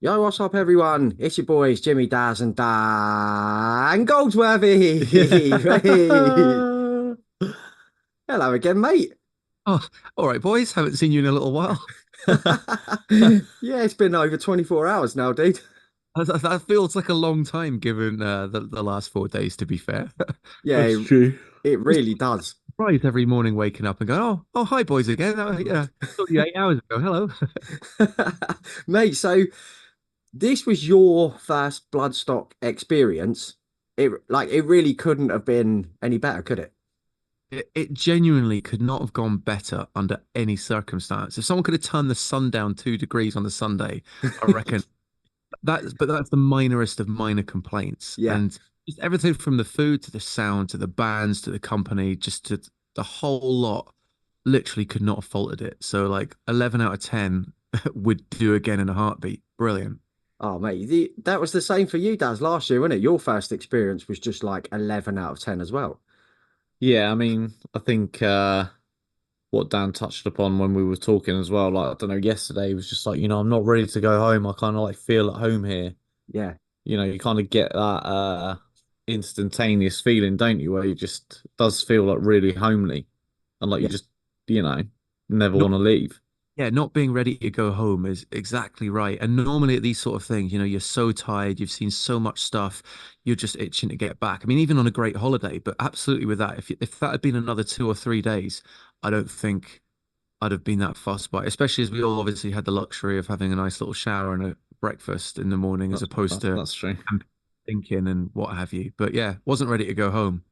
Yo, what's up, everyone? It's your boys, Jimmy Dazz and Dan Goldsworthy. Hey. Yeah. Hello again, mate. Oh, all right, boys. Haven't seen you in a little while. Yeah, it's been over 24 hours now, dude. That feels like a long time given the last 4 days, to be fair. Yeah, That's true. it Just really does. surprised every morning waking up and going, oh, hi, boys again. Yeah, saw you 8 hours ago. Hello. Mate, so this was your first Bloodstock experience. It really couldn't have been any better, could it? It genuinely could not have gone better under any circumstance. If someone could have turned the sun down 2 degrees on the Sunday, I reckon that's the minorest of minor complaints. Yeah. And just everything from the food to the sound to the bands to the company, just to the whole lot, literally could not have faulted it. So like 11 out of 10 would do again in a heartbeat. Brilliant. Oh, mate, that was the same for you, Daz, last year, wasn't it? Your first experience was just like 11 out of 10 as well. Yeah, I mean, I think what Dan touched upon when we were talking as well, like I don't know, yesterday was just like, I'm not ready to go home. I kind of like feel at home here. Yeah. You kind of get that instantaneous feeling, don't you, where you just does feel like really homely and like you Yeah. just, you know, never Not want to leave. yeah, Not being ready to go home is exactly right. And normally at these sort of things, you're so tired, you've seen so much stuff, you're just itching to get back. I mean, even on a great holiday, but absolutely with that, if that had been another 2 or 3 days, I don't think I'd have been that fussed by it, especially as we all obviously had the luxury of having a nice little shower and a breakfast in the morning as That's opposed that, to that's true. thinking and what have you. But yeah, wasn't ready to go home.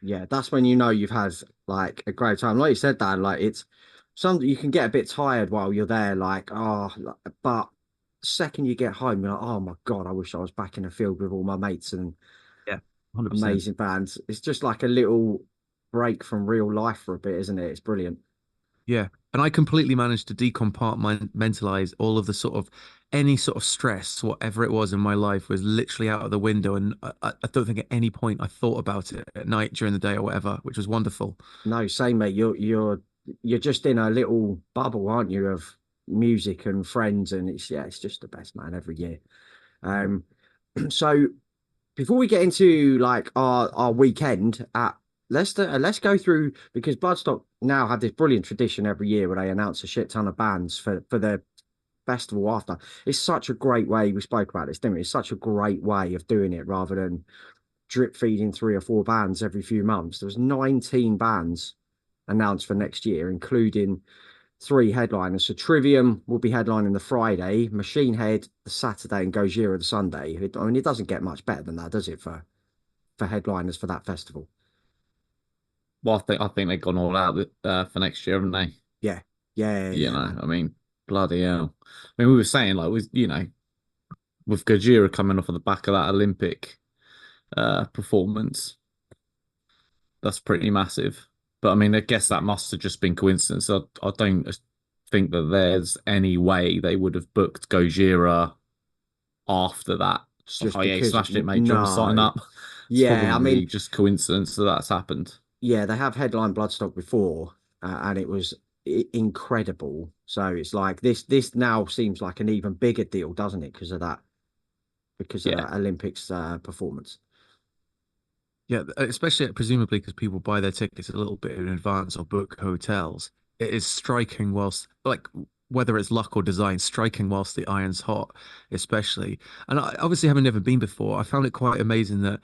Yeah, that's when you know you've had like a great time. Like you said, Dan, like it's something you can get a bit tired while you're there, but second you get home, you're like, oh my God, I wish I was back in the field with all my mates and Yeah, 100%. amazing bands. It's just like a little break from real life for a bit, isn't it? It's brilliant. Yeah. And I completely managed to decompartmentalize all of the sort of any sort of stress, whatever it was in my life, was literally out of the window. And I don't think at any point I thought about it at night, during the day, or whatever, which was wonderful. No, same mate. You're just in a little bubble, aren't you, of music and friends, and it's just the best, man, every year. Um, so before we get into like our weekend at Leicester, let's go through because Bloodstock now have this brilliant tradition every year where they announce a shit ton of bands for their festival after. It's such a great way. We spoke about this, didn't we? It's such a great way of doing it rather than drip feeding three or four bands every few months. There was 19 bands announced for next year, including three headliners. So Trivium will be headlining the Friday, Machine Head the Saturday, and Gojira the Sunday. I mean, it doesn't get much better than that, does it, for headliners for that festival? Well, I think they've gone all out for next year, haven't they? Yeah, yeah, man. I mean, bloody hell. I mean, we were saying like with Gojira coming off of the back of that Olympic performance, that's pretty massive. But I mean, I guess that must have just been coincidence. I don't think that there's any way they would have booked Gojira after that. Just like, Just oh yeah, you because, smashed it, mate. Do you want to sign no, up? It's yeah, I probably mean, just coincidence that that's happened. yeah, they have headline Bloodstock before, and it was incredible. So it's like this now seems like an even bigger deal, doesn't it? Because of Yeah, that Olympics performance. yeah, especially presumably because people buy their tickets a little bit in advance or book hotels. It is striking whilst like whether it's luck or design, striking whilst the iron's hot, especially. And I obviously having never been before, I found it quite amazing that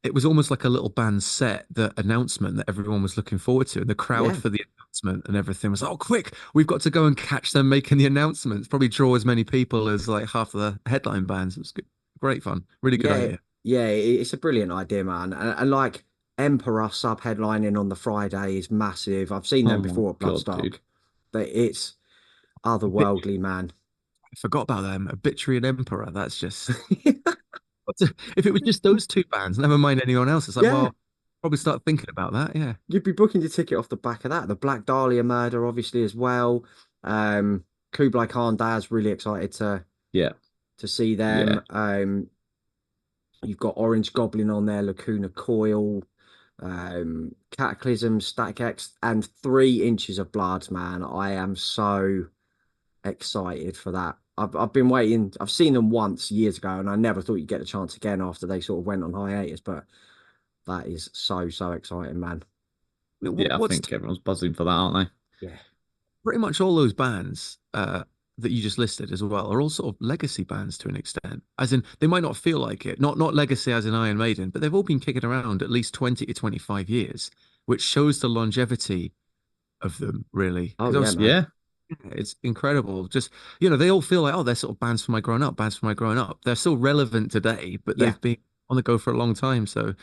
it was almost like a little band set, the announcement that everyone was looking forward to, and the crowd Yeah, for the announcement and everything was, oh, quick, we've got to go and catch them making the announcements. Probably draw as many people as like half of the headline bands. It was good, great fun, really good yeah, idea. yeah. It's a brilliant idea, man. And like Emperor sub headlining on the Friday is massive. I've seen them Oh my before at God, Bloodstock. dude. It's Obit otherworldly, man. I forgot about them. Obituary and Emperor. That's just if it was just those two bands, never mind anyone else. It's like, Yeah, well, probably start thinking about that. Yeah. you'd be booking your ticket off the back of that. The Black Dahlia murder, obviously, as well. Kublai Khan Daz, really excited Yeah. to see them. Yeah. You've got Orange Goblin on there, Lacuna Coil, Cataclysm, Static X, and 3 inches of blood, man. I am so excited for that. I've been waiting. I've seen them once years ago, and I never thought you'd get a chance again after they sort of went on hiatus. But that is so exciting, man. Yeah, I What's think everyone's buzzing for that, aren't Yeah, pretty much all those bands that you just listed as well are all sort of legacy bands to an extent. As in, they might not feel like it, not legacy as in Iron Maiden, but they've all been kicking around at least 20 to 25 years, which shows the longevity of them, really. oh Because yeah, obviously, man. they? it's incredible. Just, they all feel like, oh, they're sort of bands for my growing up, bands for my growing up. They're still relevant today, but Yeah, they've been on the go for a long time. So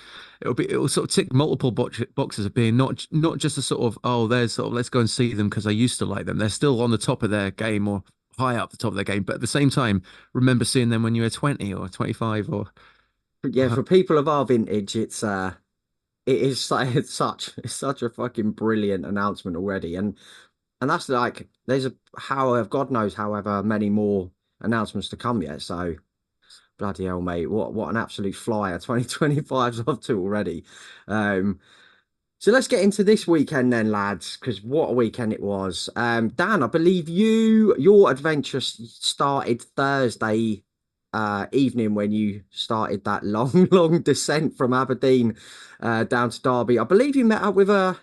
it'll sort of tick multiple boxes of being not just a sort of, oh, there's sort of, let's go and see them because I used to like them. They're still on the top of their game or high up the top of their game. But at the same time, remember seeing them when you were 20 or 25 or but yeah. For people of our vintage, it is it's such a fucking brilliant announcement already, and that's like there's a however God knows however many more announcements to come yet. So bloody hell, mate, what an absolute flyer 2025's off to already. Um, so let's get into this weekend then, lads, because what a weekend it was. Dan, I believe your adventure started Thursday evening when you started that long descent from Aberdeen down to Derby. I believe you met up with a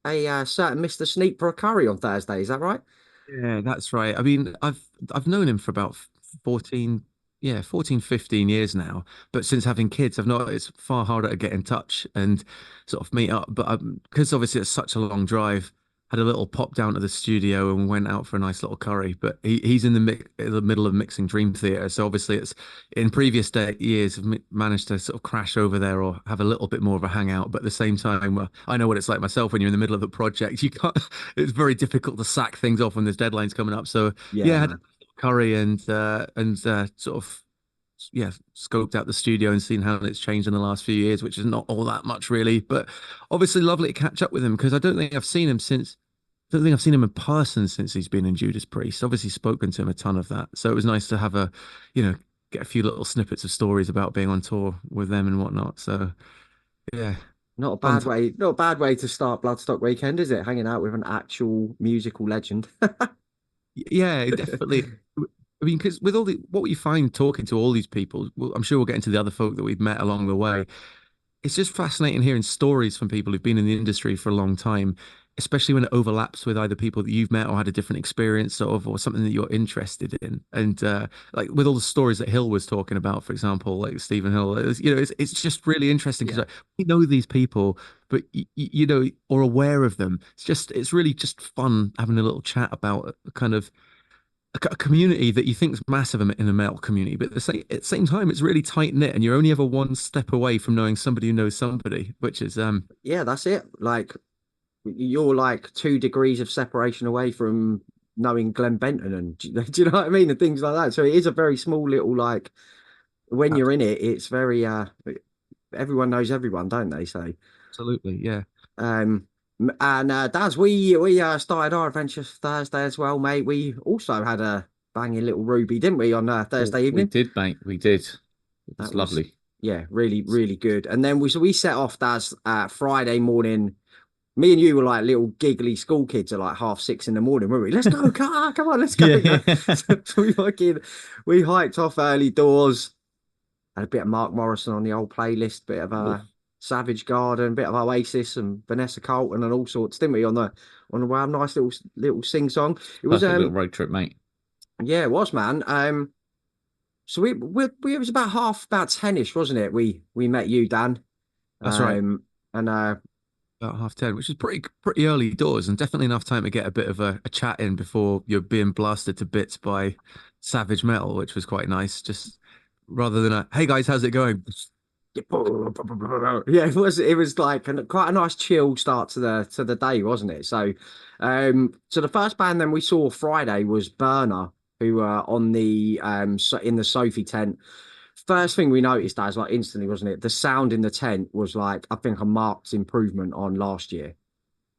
certain Mr. Sneak for a curry on Thursday. Is that right? yeah, that's right. I mean, I've known him for about 14, yeah, 14, 15 years now. But since having kids, I've not, it's far harder to get in touch and sort of meet up. But because obviously it's such a long drive, had a little pop down to the studio and went out for a nice little curry. But he's in the middle of mixing Dream Theater. So obviously it's in previous years have managed to sort of crash over there or have a little bit more of a hangout. But at the same time, I know what it's like myself when you're in the middle of a project. You can't, it's very difficult to sack things off when there's deadlines coming up. So Yeah, yeah, I had a man. curry and sort of yeah, scoped out the studio and seen how it's changed in the last few years, which is not all that much really. But obviously lovely to catch up with him because I don't think I've seen him in person since he's been in Judas Priest. Obviously spoken to him a ton of that. So it was nice to have get a few little snippets of stories about being on tour with them and whatnot. So yeah, Not a fun bad time. way, not a bad way to start Bloodstock weekend, is it? Hanging out with an actual musical legend. Yeah, definitely. I mean, because with all the what you find talking to all these people, well, I'm sure we'll get into the other folk that we've met along the way. It's just fascinating hearing stories from people who've been in the industry for a long time, especially when it overlaps with either people that you've met or had a different experience of, or something that you're interested in. And like with all the stories that Hill was talking about, for example, like Stephen Hill, it's just really interesting because Yeah. like, we know these people, but or aware of them. It's really just fun having a little chat about kind of a community that you think is massive in the metal community, but at the same time, it's really tight knit, and you're only ever one step away from knowing somebody who knows somebody, which is Yeah, that's it. Like you're like 2 degrees of separation away from knowing Glenn Benton and do you know what I mean? And things like that. So it is a very small little like when you're in it, it's very everyone knows everyone, don't they? So absolutely, yeah, um and Daz, we started our adventure Thursday as well, mate. We also had a banging little Ruby, didn't we, on Oh, Thursday we evening? did, mate. We did. It That was was lovely. yeah, really good. And then we set off Daz Friday morning. Me and you were like little giggly school kids at like 6:30 in the morning, weren't we? Let's go, come on, let's go. Yeah. So we hiked off early doors, had a bit of Mark Morrison on the old playlist, bit of Oh, Savage Garden, bit of Oasis and Vanessa Carlton and all sorts, didn't we? On the wow, nice little sing song. It was perfect little road trip, mate. yeah, it was, man. So we it was about 10ish, wasn't it? We met you, Dan. that's right. And About 10:30, which is pretty early doors, and definitely enough time to get a bit of a chat in before you're being blasted to bits by savage metal, which was quite nice. Just rather than hey guys, how's it going? yeah, it was like quite a nice chill start to the day, wasn't it? So so the first band then we saw Friday was Burner, who were on the in the Sophie tent. First thing we noticed as like instantly, wasn't it? The sound in the tent was like I think a marked improvement on last year.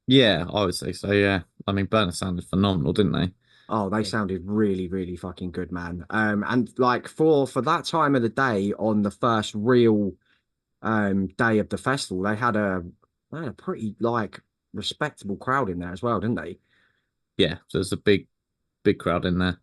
Yeah, I would say so. Yeah, I mean, Burner sounded phenomenal, didn't they? Oh, they sounded really fucking good, man. And like for that time of the day on the first real day of the festival, they had a pretty like respectable crowd in there as well, didn't they? Yeah, so there's a big crowd in there.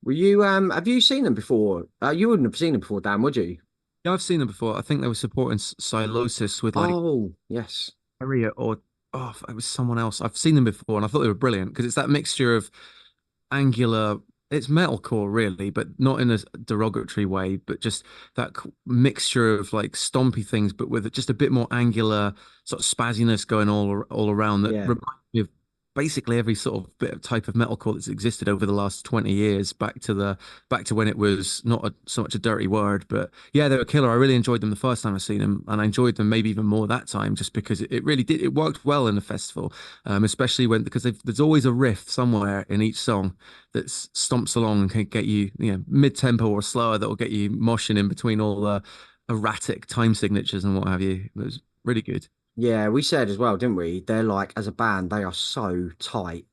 Were you have you seen them before? You wouldn't have seen them before, Dan, would you? Yeah, I've seen them before. I think they were supporting Silosis with like Oh, yes. Harriet or oh, it was someone else. I've seen them before and I thought they were brilliant because it's that mixture of angular. It's metalcore, really, but not in a derogatory way, but just that mixture of like stompy things, but with just a bit more angular sort of spazziness going all around that Yeah. reminds me of basically every sort of bit of type of metalcore that's existed over the last 20 years, back to when it was not so much a dirty word, but yeah, they were killer. I really enjoyed them the first time I seen them, and I enjoyed them maybe even more that time, just because it really did. It worked well in the festival, especially when because there's always a riff somewhere in each song that stomps along and can get you, mid tempo or slower that will get you moshing in between all the erratic time signatures and what have you. It was really good. Yeah, we said as well, didn't we? They're like, as a band, they are so tight.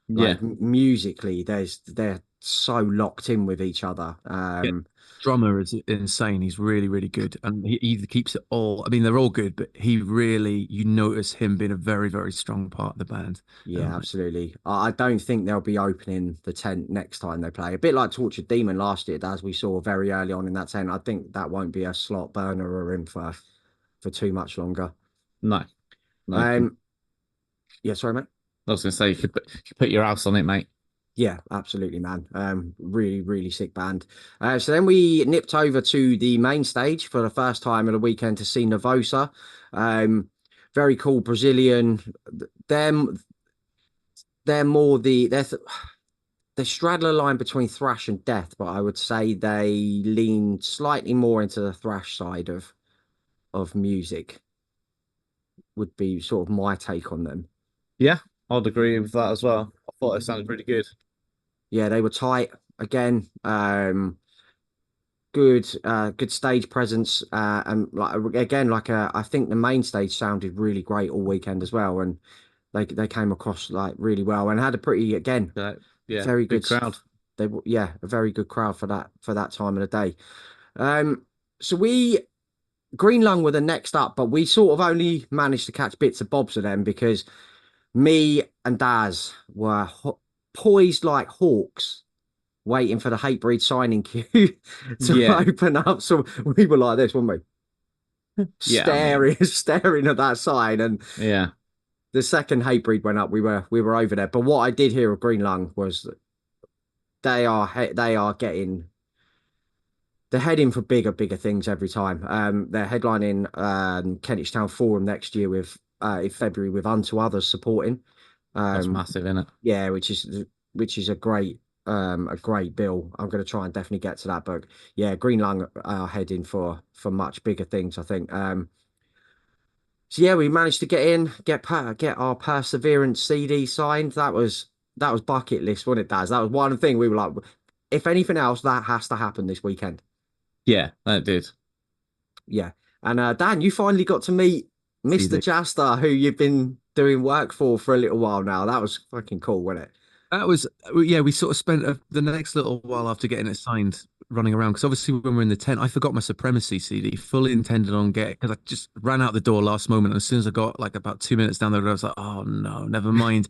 Yeah, Like musically, they're so locked in with each other. Yeah. Drummer is insane. He's really, really good. And he keeps it all. I mean, they're all good, but he really, you notice him being a very, very strong part of the band. Yeah, absolutely. I don't think they'll be opening the tent next time they play. A bit like Tortured Demon last year, as we saw very early on in that tent. I think that won't be a slot burner or in for too much longer. no, no. Um, yeah, sorry, mate. I was gonna say you could put your house on it, mate. Yeah, absolutely, man. Really, really sick band. So then we nipped over to the main stage for the first time of the weekend to see Nervosa. Very cool Brazilian. Them, they're more they straddle a line between thrash and death, but I would say they lean slightly more into the thrash side of music. Would be sort of my take on them. Yeah, I'd agree with that as well. I thought it sounded really good. Yeah, they were tight again. Good good stage presence and like again I think the main stage sounded really great all weekend as well, and they came across like really well and had a pretty again Yeah, very big good crowd. yeah, a very good crowd for that time of the day. So we Green Lung were the next up, but we sort of only managed to catch bits and bobs of them because me and Daz were poised like hawks waiting for the Hatebreed signing queue to Yeah, open up. So we were like this, weren't we? yeah. I mean, Staring at that sign. And yeah, the second Hatebreed went up, we were over there. But what I did hear of Green Lung was that they're heading for bigger things every time. They're headlining Kentish Town Forum next year with in February with Unto Others supporting. that's massive, isn't it? Yeah, which is a great bill. I'm going to try and definitely get to that. But yeah, Green Lung are heading for much bigger things, I think. So yeah, we managed to get our Perseverance CD signed. That was bucket list, wasn't it, Daz? That was one thing we were like, if anything else, that has to happen this weekend. Yeah, that did. Yeah. And Dan, you finally got to meet Mr. CD. Jasta, who you've been doing work for a little while now. That was fucking cool, wasn't it? That was, yeah, we sort of spent the next little while after getting it signed running around. Because obviously, when we were in the tent, I forgot my Supremacy CD, fully intended on getting, because I just ran out the door last moment. And as soon as I got like about 2 minutes down the road, I was like, oh no, never mind.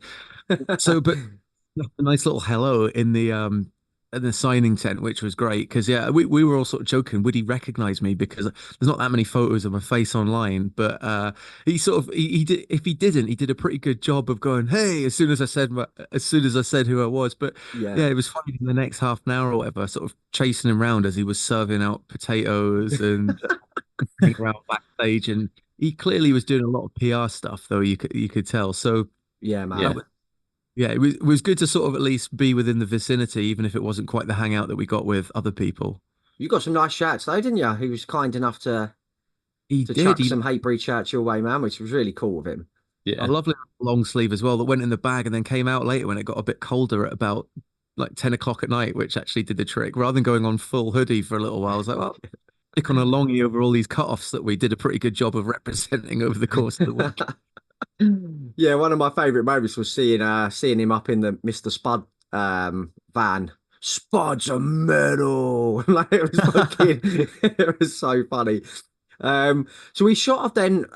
So, but a nice little hello in the signing tent, which was great because yeah, we were all sort of joking. Would he recognize me? Because there's not that many photos of my face online, but he sort of he did. If he didn't, he did a pretty good job of going, "Hey!" As soon as I said who I was. But Yeah. yeah, it was funny in the next half an hour or whatever, sort of chasing him around as he was serving out potatoes and around backstage, and he clearly was doing a lot of PR stuff, though you could tell. So Yeah, Yeah, man. yeah, it was good to sort of at least be within the vicinity, even if it wasn't quite the hangout that we got with other people. You got some nice shirts though, didn't you? He was kind enough He to did. chuck He some Hatebreed shirts your way, man, which was really cool of him. a yeah, lovely long sleeve as well that went in the bag and then came out later when it got a bit colder at about like 10 o'clock at night, which actually did the trick. Rather than going on full hoodie for a little while, I was like, well, stick on a longie over all these cut-offs that we did a pretty good job of representing over the course of the week. Yeah, one of my favourite moments was seeing him up in the Mr. Spud van. Spud's a medal. Like it was fucking it was so funny. So we shot off then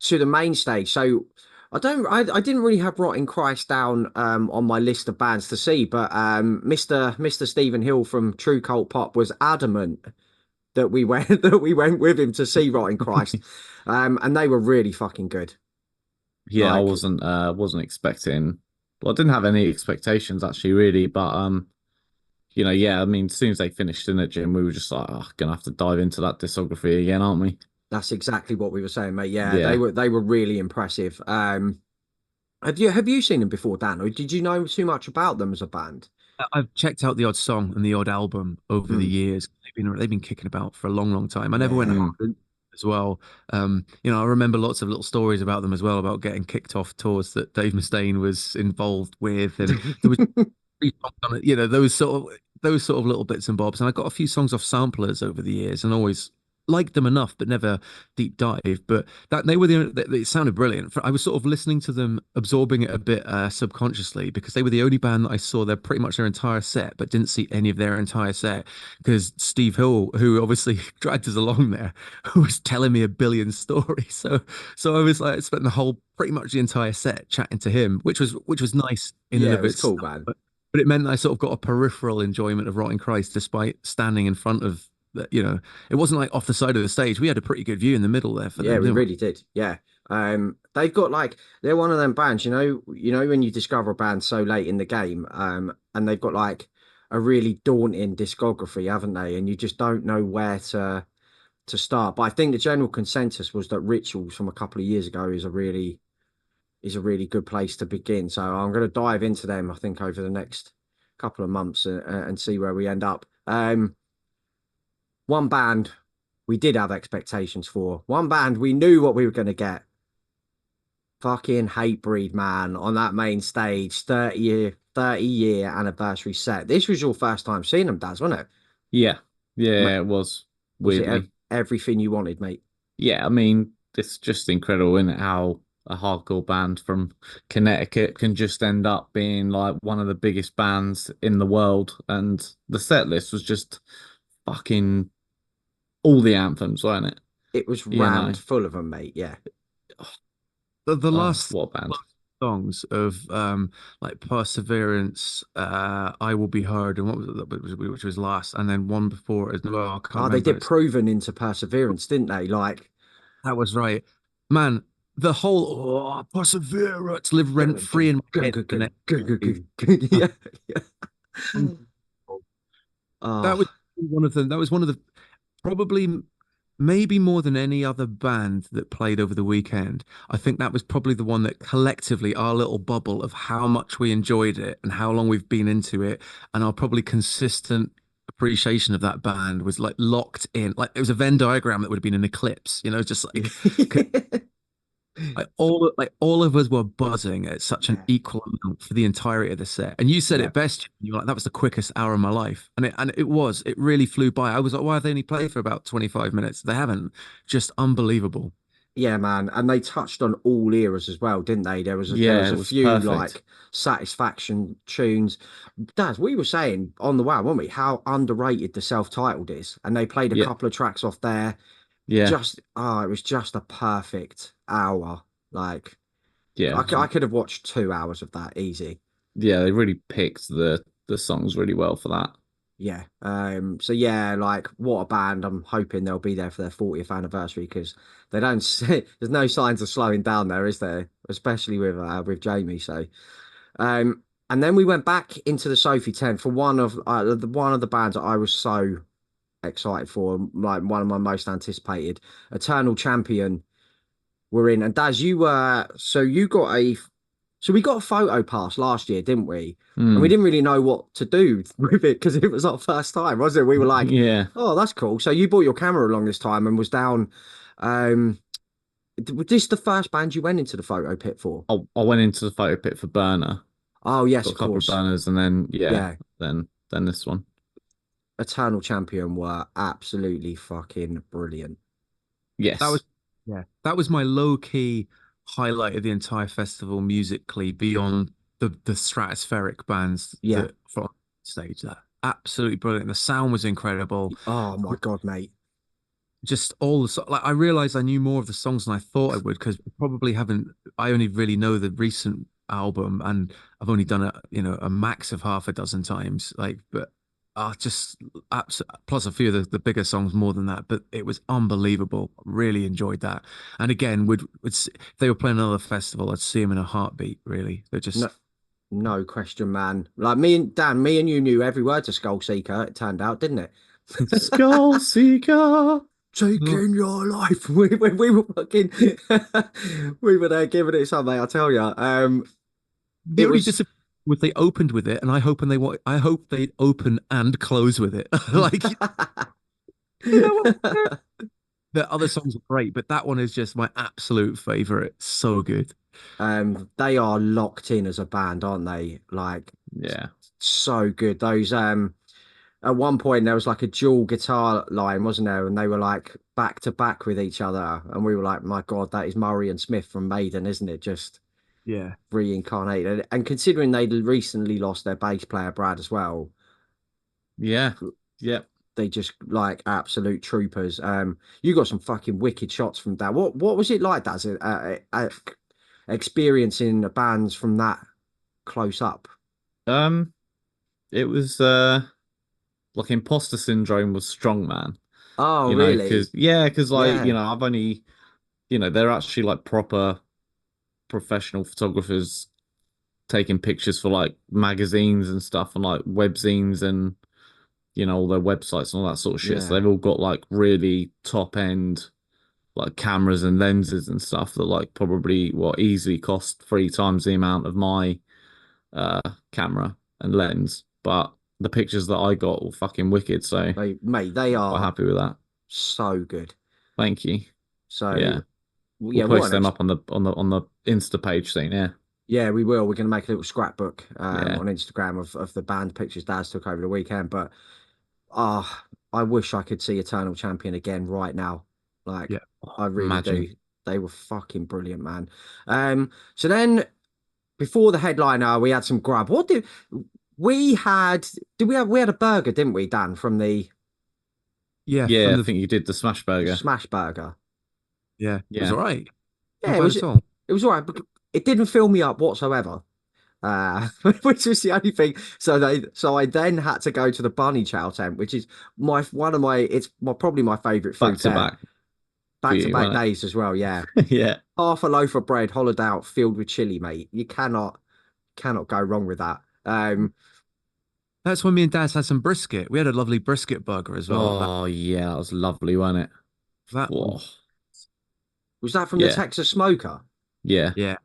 to the main stage. So I didn't really have Rotting Christ down on my list of bands to see, but Mr. Stephen Hill from True Cult Pop was adamant that we went that we went with him to see Rotting Christ. And they were really fucking good. Yeah, I Like, wasn't expecting. Well, I didn't have any expectations actually, really. But yeah. I mean, as soon as they finished in it, Jim, we were just like, oh, gonna have to dive into that discography again, aren't we? that's exactly what we were saying, mate. Yeah, Yeah. they were really impressive. Have you seen them before, Dan, or did you know too much about them as a band? I've checked out the odd song and the odd album over the Mm, years. They've been kicking about for a long, long time. I never went yeah. hard as well. I remember lots of little stories about them as well, about getting kicked off tours that Dave Mustaine was involved with, and there was three songs on it, those sort of little bits and bobs. And I got a few songs off samplers over the years, and always liked them enough, but never deep dive. But that they were it sounded brilliant. I was sort of listening to them, absorbing it a bit subconsciously, because they were the only band that I saw pretty much their entire set, but didn't see any of their entire set because Steve Hill, who obviously dragged us along there, was telling me a billion stories. So I was like, I spent the whole pretty much the entire set chatting to him, which was nice in and Yeah, it of was itself. cool, man. But it meant I sort of got a peripheral enjoyment of Rotting Christ despite standing in front of it wasn't like off the side of the stage. We had a pretty good view in the middle there for Yeah, them, we didn't we? really did. Yeah. They've got like they're one of them bands, when you discover a band so late in the game, and they've got like a really daunting discography, haven't they? And you just don't know where to start. But I think the general consensus was that Rituals from a couple of years ago is a really good place to begin. So I'm going to dive into them, I think, over the next couple of months and see where we end up. One band we did have expectations for. One band we knew what we were going to get. Fucking Hatebreed, man, on that main stage, 30 year anniversary set. This was your first time seeing them, Daz, wasn't it? Yeah. Ma- Yeah, it was Was it weirdly. everything you wanted, mate? Yeah, I mean, it's just incredible, isn't it? How a hardcore band from Connecticut can just end up being like one of the biggest bands in the world. And the set list was just fucking all the anthems, wasn't it? It was You know, rammed full of them, mate. Yeah. The oh, last what a band. songs of like Perseverance, I Will Be Heard, and what was it, which was last, and then one before as well. I can't Oh, they remember. did Proven into Perseverance, didn't they? Like, That was right, man. The whole Perseverance live rent free in my head. The next yeah, yeah. that was Oh, one of the that was one of the probably maybe more than any other band that played over the weekend. I think that was probably the one that collectively our little bubble of how much we enjoyed it and how long we've been into it and our probably consistent appreciation of that band was like locked in. Like it was a Venn diagram that would have been an eclipse, just like like all of us were buzzing at such an yeah, equal amount for the entirety of the set. And you said yeah. it best. You were like, that was the quickest hour of my life. And it was. It really flew by. I was like, why have they only played for about 25 minutes? They haven't. Just unbelievable. Yeah, man, and they touched on all eras as well, didn't they? There Yeah, was it a was few perfect. like Satisfaction tunes. Daz, we were saying on the wow, weren't we? How underrated the self-titled is, and they played a Yeah, couple of tracks off there. yeah, It was just a perfect hour. Like yeah. I could have watched 2 hours of that easy. Yeah, they really picked the songs really well for that. Yeah. So yeah, like what a band. I'm hoping they'll be there for their 40th anniversary because they don't see, there's no signs of slowing down there, is there? Especially with Jamie. So and then we went back into the Sophie tent for one of the bands that I was so excited for, like one of my most anticipated, Eternal Champion were in. And Daz, so we got a photo pass last year, didn't we? And we Mm, didn't really know what to do with it because it was our first time, wasn't it? We were like, yeah. oh, that's cool. So you brought your camera along this time and was down. Um, was this the first band you went into the photo pit for? I went into the photo pit for Burner, Oh, yes, got a of couple of course. burners, and then yeah, Yeah. then this one. Eternal Champion were absolutely fucking brilliant. That Yes. was yeah. That was my low key highlight of the entire festival musically beyond the stratospheric bands Yeah. that from stage. That absolutely brilliant. The sound was incredible. Oh my God, mate. just all the like I realized I knew more of the songs than I thought I would because probably haven't. I only really know the recent album, and I've only done it, a max of half a dozen times. Like, but just plus a few of the bigger songs more than that. But it was unbelievable. Really enjoyed that. And again, if they were playing another festival, I'd see them in a heartbeat. Really, they're No, just no question, man. Like me and Dan, me and you knew every word to Skull Seeker. It turned out, didn't it? Skull Seeker. Taking your life. We were fucking, we were there giving it something. I tell you, the it only was. disappointment was they opened with it, and I hope they open and close with it. Like, you know what? The other songs are great, but that one is just my absolute favorite. So good. They are locked in as a band, aren't they? Like, Yeah. so good. Those at one point there was like a dual guitar line, wasn't there? And they were like back to back with each other, and we were like, my God, that is Murray and Smith from Maiden, isn't it? Just Yeah. reincarnated. And considering they'd recently lost their bass player Brad as well, Yeah. Yep. they just like absolute troopers. You got some fucking wicked shots from that. What was it like, that experiencing the bands from that close up? Um, it was like imposter syndrome was strong, man. Oh, Because really? like, Yeah, I've only, they're actually like proper professional photographers taking pictures for like magazines and stuff and like webzines and all their websites and all that sort of shit. So yeah. they've all got like really top end like cameras and lenses and stuff that like probably what easily cost 3 times the amount of my uh camera and lens. But the pictures that I got were fucking wicked, so Mate, they quite are happy with that. so good. Thank you. So, Yeah. We'll yeah, what post an them ex up on the Insta page soon, yeah. yeah, we will. We're going to make a little scrapbook Yeah. on Instagram of the band pictures Daz took over the weekend. But I wish I could see Eternal Champion again right now. Like, Yeah. I really Imagine. do. They were fucking brilliant, man. So then before the headliner, we had some grub. What did we had? Did we had a burger, didn't we, Dan, from Yeah. Yeah, From I the think you did the smash the burger. Smash Burger? Yeah. It was Yeah. all right. Yeah, Not it bad was at all. it was all right, but it didn't fill me up whatsoever. Which was the only thing. So I then had to go to the bunny chow tent, which is probably my favorite Back food to there. back for Back to you, back wasn't days as well. Yeah, it? Yeah. half a loaf of bread, hollowed out, filled with chili, mate. You cannot go wrong with that. That's when me and Daz had some brisket. We had a lovely brisket burger as well. Oh yeah, that was lovely, wasn't it? That Whoa. Was that from the Yeah. Texas Smoker? Yeah. yeah.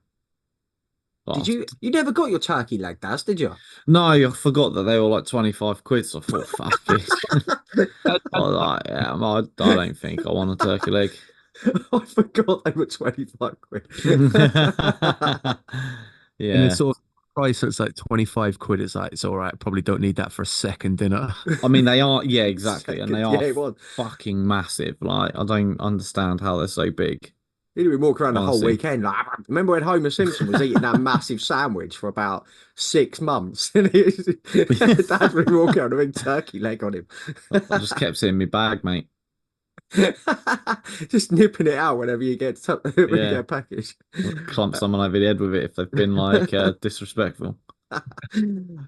Did Oh, you never got your turkey leg, Daz, did you? no, I forgot that they were like 25 quid, so I thought, fuck it. Dad, I was like, yeah, I don't think I want a turkey leg. I forgot they were 25 quid. in the Yeah. sort of price that's like 25 quid, it's like, it's all right. Probably don't need that for a second dinner. I mean, they are, yeah, exactly. And they Second, yeah, are it was. fucking massive. Like, I don't understand how they're so big, He'd been walking around the whole honestly. weekend. Like, remember when Homer Simpson was eating that massive sandwich for about 6 months? And Dad's been walking around with a big turkey leg on him. I just kept it in my bag, mate. Just nipping it out whenever you get when you get Yeah. a package. Clump someone over the head with it if they've been like disrespectful.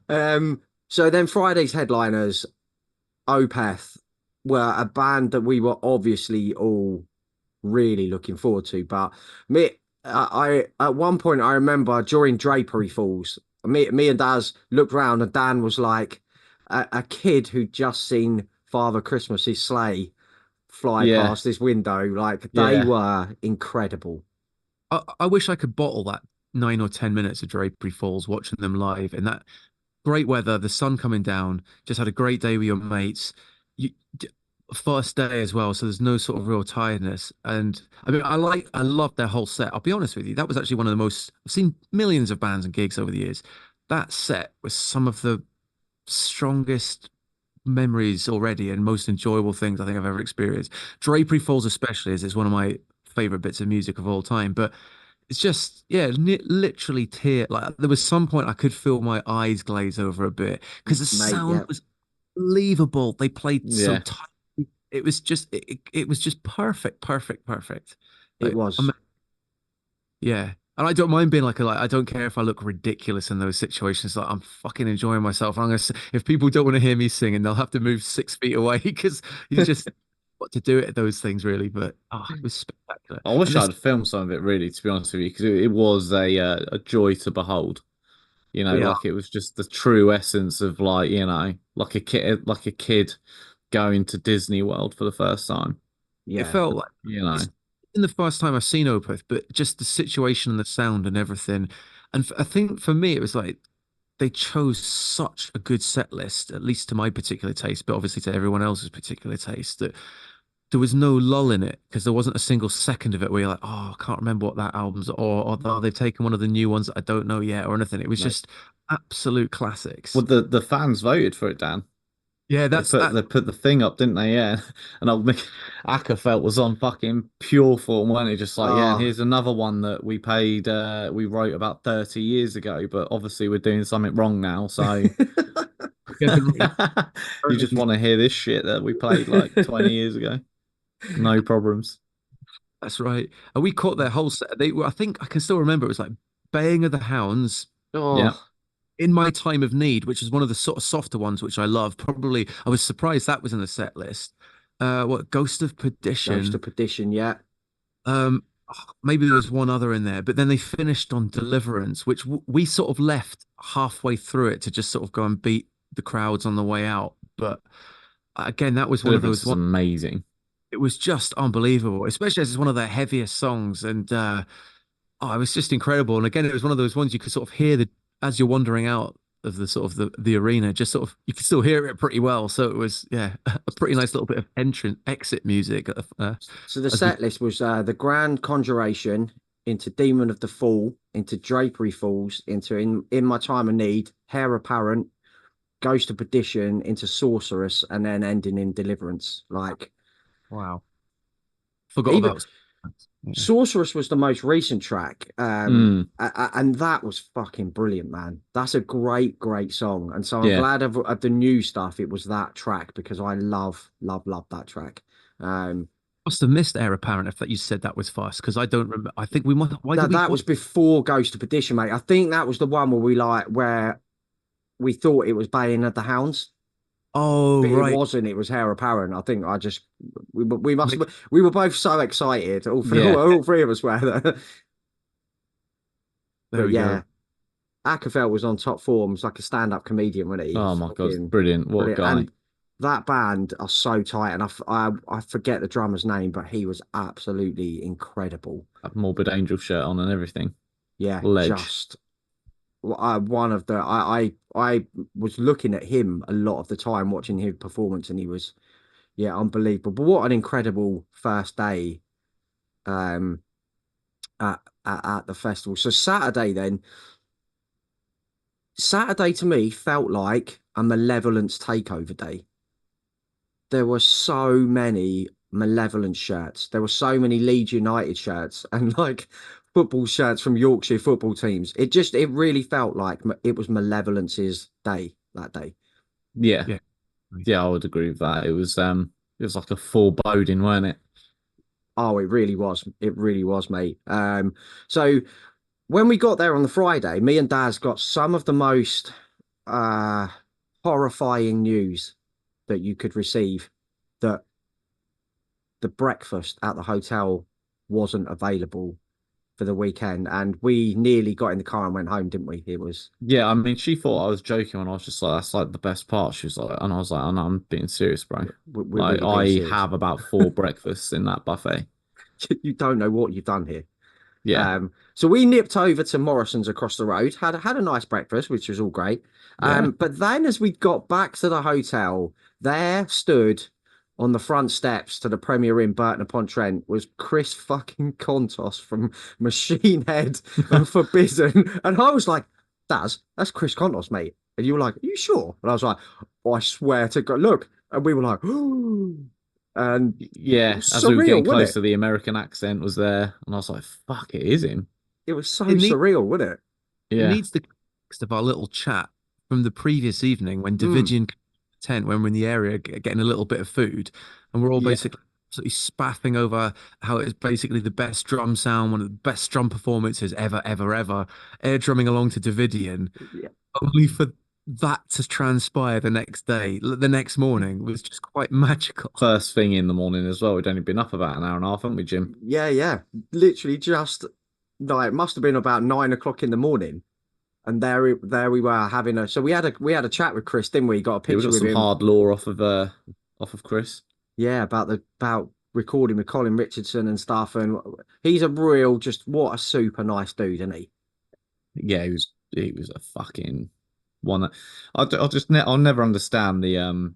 So then Friday's headliners, Opeth, were a band that we were obviously all really looking forward to. But I at one point I remember during Drapery Falls, me and Daz looked round and Dan was like a kid who'd just seen Father Christmas's sleigh fly Yeah. past this window. Like they Yeah. were incredible. I wish I could bottle that 9 or 10 minutes of Drapery Falls, watching them live in that great weather, the sun coming down. Just had a great day with your mates. You, first day as well, so there's no sort of real tiredness. And I mean, I love their whole set. I'll be honest with you, that was actually one of the most. I've seen millions of bands and gigs over the years. That set was some of the strongest memories already and most enjoyable things I think I've ever experienced. Drapery Falls, especially, is one of my favorite bits of music of all time. But it's just, yeah, literally tear. Like there was some point I could feel my eyes glaze over a bit because the Mate, yeah. sound was unbelievable. They played so Yeah. tight. it was just it was just perfect, perfect, perfect. It Like, was. yeah. And I don't mind being like I don't care if I look ridiculous in those situations. Like I'm fucking enjoying myself. If people don't want to hear me singing, they'll have to move 6 feet away because you just what to do at those things really. But it was spectacular. I And wish this, I'd filmed some of it, really, to be honest with you, because it was a joy to behold. You know, yeah, like it was just the true essence of, like, like a kid going to Disney World for the first time. it Yeah. felt like You know, it's in the first time I've seen Opeth, but just the situation and the sound and everything. And I think for me, it was like they chose such a good set list, at least to my particular taste, but obviously to everyone else's particular taste, that there was no lull in it because there wasn't a single second of it where you're like, oh, I can't remember what that album's or oh, they've taken one of the new ones that I don't know yet or anything. It was No. just absolute classics. well, the fans voted for it, Dan. Yeah, They that's put that. they put the thing up, didn't they? Yeah, and old Mick Ackerfeld was on fucking pure form, wasn't he? Just like, yeah, and Oh, here's another one that we wrote about 30 years ago, but obviously we're doing something wrong now, so Yeah, the re- you just want to hear this shit that we played like 20 years ago. No problems. that's right. And we caught their whole set. They were, I think I can still remember it was like Baying of the Hounds, Yeah, oh, In My Time of Need, which is one of the sort of softer ones, which I love. Probably I was surprised that was in the set list. What Ghost of Ghost of Perdition. Perdition. Yeah. Maybe there was one other in there, but then they finished on Deliverance, which we sort of left halfway through it to just sort of go and beat the crowds on the way out. But again, that was one of Deliverance those is ones. amazing. It was just unbelievable, especially as it's one of their heaviest songs, and it was just incredible. And again, it was one of those ones you could sort of hear the as you're wandering out of the sort of the arena, just sort of you could still hear it pretty well. So it was a pretty nice little bit of entrance exit music. So the As we set list was the Grand Conjuration into Demon of the Fall, into Drapery Falls, into In My Time of Need, Hair Apparent, Ghost of Perdition, into Sorceress, and then ending in Deliverance. Like Wow, forgot even about. Yeah. Sorceress was the most recent track, Mm, and that was fucking brilliant, man. That's a great, great song, and so I'm yeah. glad of the new stuff. It was that track because I love, love, love that track. Um, Must have missed Heir Apparent if that you said that was fast because I don't remember. I think we might. Why did that we that call? was before Ghost of Perdition, mate. I think that was the one where we thought it was Baying of the Hounds, Oh but it right, wasn't. It was Hair Apparent. I think we must we were both so excited. Yeah. All three of us were. there But we go. yeah, Ackerfeld was on top form. He's like a stand-up comedian, wasn't he? Oh He's my God, fucking brilliant. What a brilliant. guy. And that band are so tight. And I forget the drummer's name, but he was absolutely incredible. That Morbid Angel shirt on and everything. Yeah, Ledge. just one of the I was looking at him a lot of the time watching his performance, and he was unbelievable. But what an incredible first day um at the festival. So Saturday to me felt like a Malevolence takeover day. There were so many Malevolent shirts. There were so many Leeds United shirts and like football shirts from Yorkshire football teams. It really felt like it was Malevolence's day that day. Yeah. Yeah. Yeah, I would agree with that. It was like a foreboding, wasn't it? Oh, it really was. It really was, mate. So when we got there on the Friday, me and Daz got some of the most uh horrifying news that you could receive, that the breakfast at the hotel wasn't available for the weekend, and we nearly got in the car and went home, didn't we? It was Yeah, I mean, she thought I was joking when I was just like, that's like the best part. She was like, and I was like, oh, no, I'm being serious, bro. we're Like, really being I serious. have about four breakfasts in that buffet. You don't know what you've done here. Yeah. So we nipped over to Morrison's across the road, had a nice breakfast, which was all great. Yeah. But then as we got back to the hotel, there stood on the front steps to the Premier Inn, Burton upon Trent, was Chris fucking Contos from Machine Head and Forbidden. And I was like, that's Chris Contos, mate. And you were like, are you sure? And I was like, oh, I swear to God, look. And we were like, ooh. And it Yeah. was As we were surreal, getting wasn't it? closer, the American accent was there. And I was like, fuck, it is him. It was so It needs surreal, wasn't it? it Yeah. needs the context of our little chat from the previous evening when Mm. Davidian tent when we're in the area getting a little bit of food, and we're all Yeah. basically absolutely spaffing over how it's basically the best drum sound, one of the best drum performances ever, ever, ever. Air drumming along to Davidian, Yeah. only for that to transpire the next day, the next morning was just quite magical. First thing in the morning as well. We'd only been up about an hour and a half, haven't we, Jim? Yeah, yeah. Literally just like it must have been about 9 o'clock in the morning. And there we were having a so we had a chat with Chris, didn't we? Got a Yeah, we picture got with some him. hard lore off of Chris. Yeah, about recording with Colin Richardson and stuff. And he's a real just what a super nice dude, isn't he? Yeah, he was a fucking one. I'll never understand the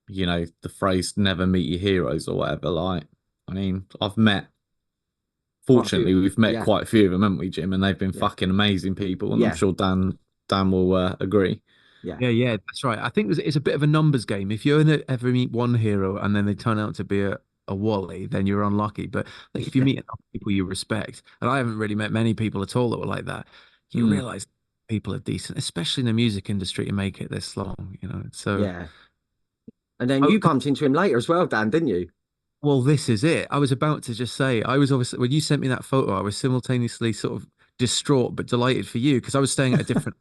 the phrase "never meet your heroes" or whatever. Like, I mean, Quite a few. fortunately, we've met Yeah, quite a few of them, haven't we, Jim? And they've been yeah, fucking amazing people, and I'm yeah, sure Dan will agree. yeah, Yeah, that's right. I think it's a bit of a numbers game. If you only ever meet one hero and then they turn out to be a Wally, then you're unlucky. But like, if you yeah, meet enough people you respect, and I haven't really met many people at all that were like that, you Mm. realize people are decent, especially in the music industry, to make it this long, you know. So, yeah. And then oh, you bumped into him later as well, Dan, didn't you? well, this is it. I was about to just say, I was obviously, when you sent me that photo, I was simultaneously sort of distraught but delighted for you because I was staying at a different,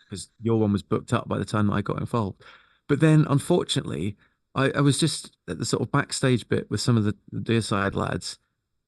because your one was booked up by the time that I got involved. But then, unfortunately, I was just at the sort of backstage bit with some of the Deicide lads,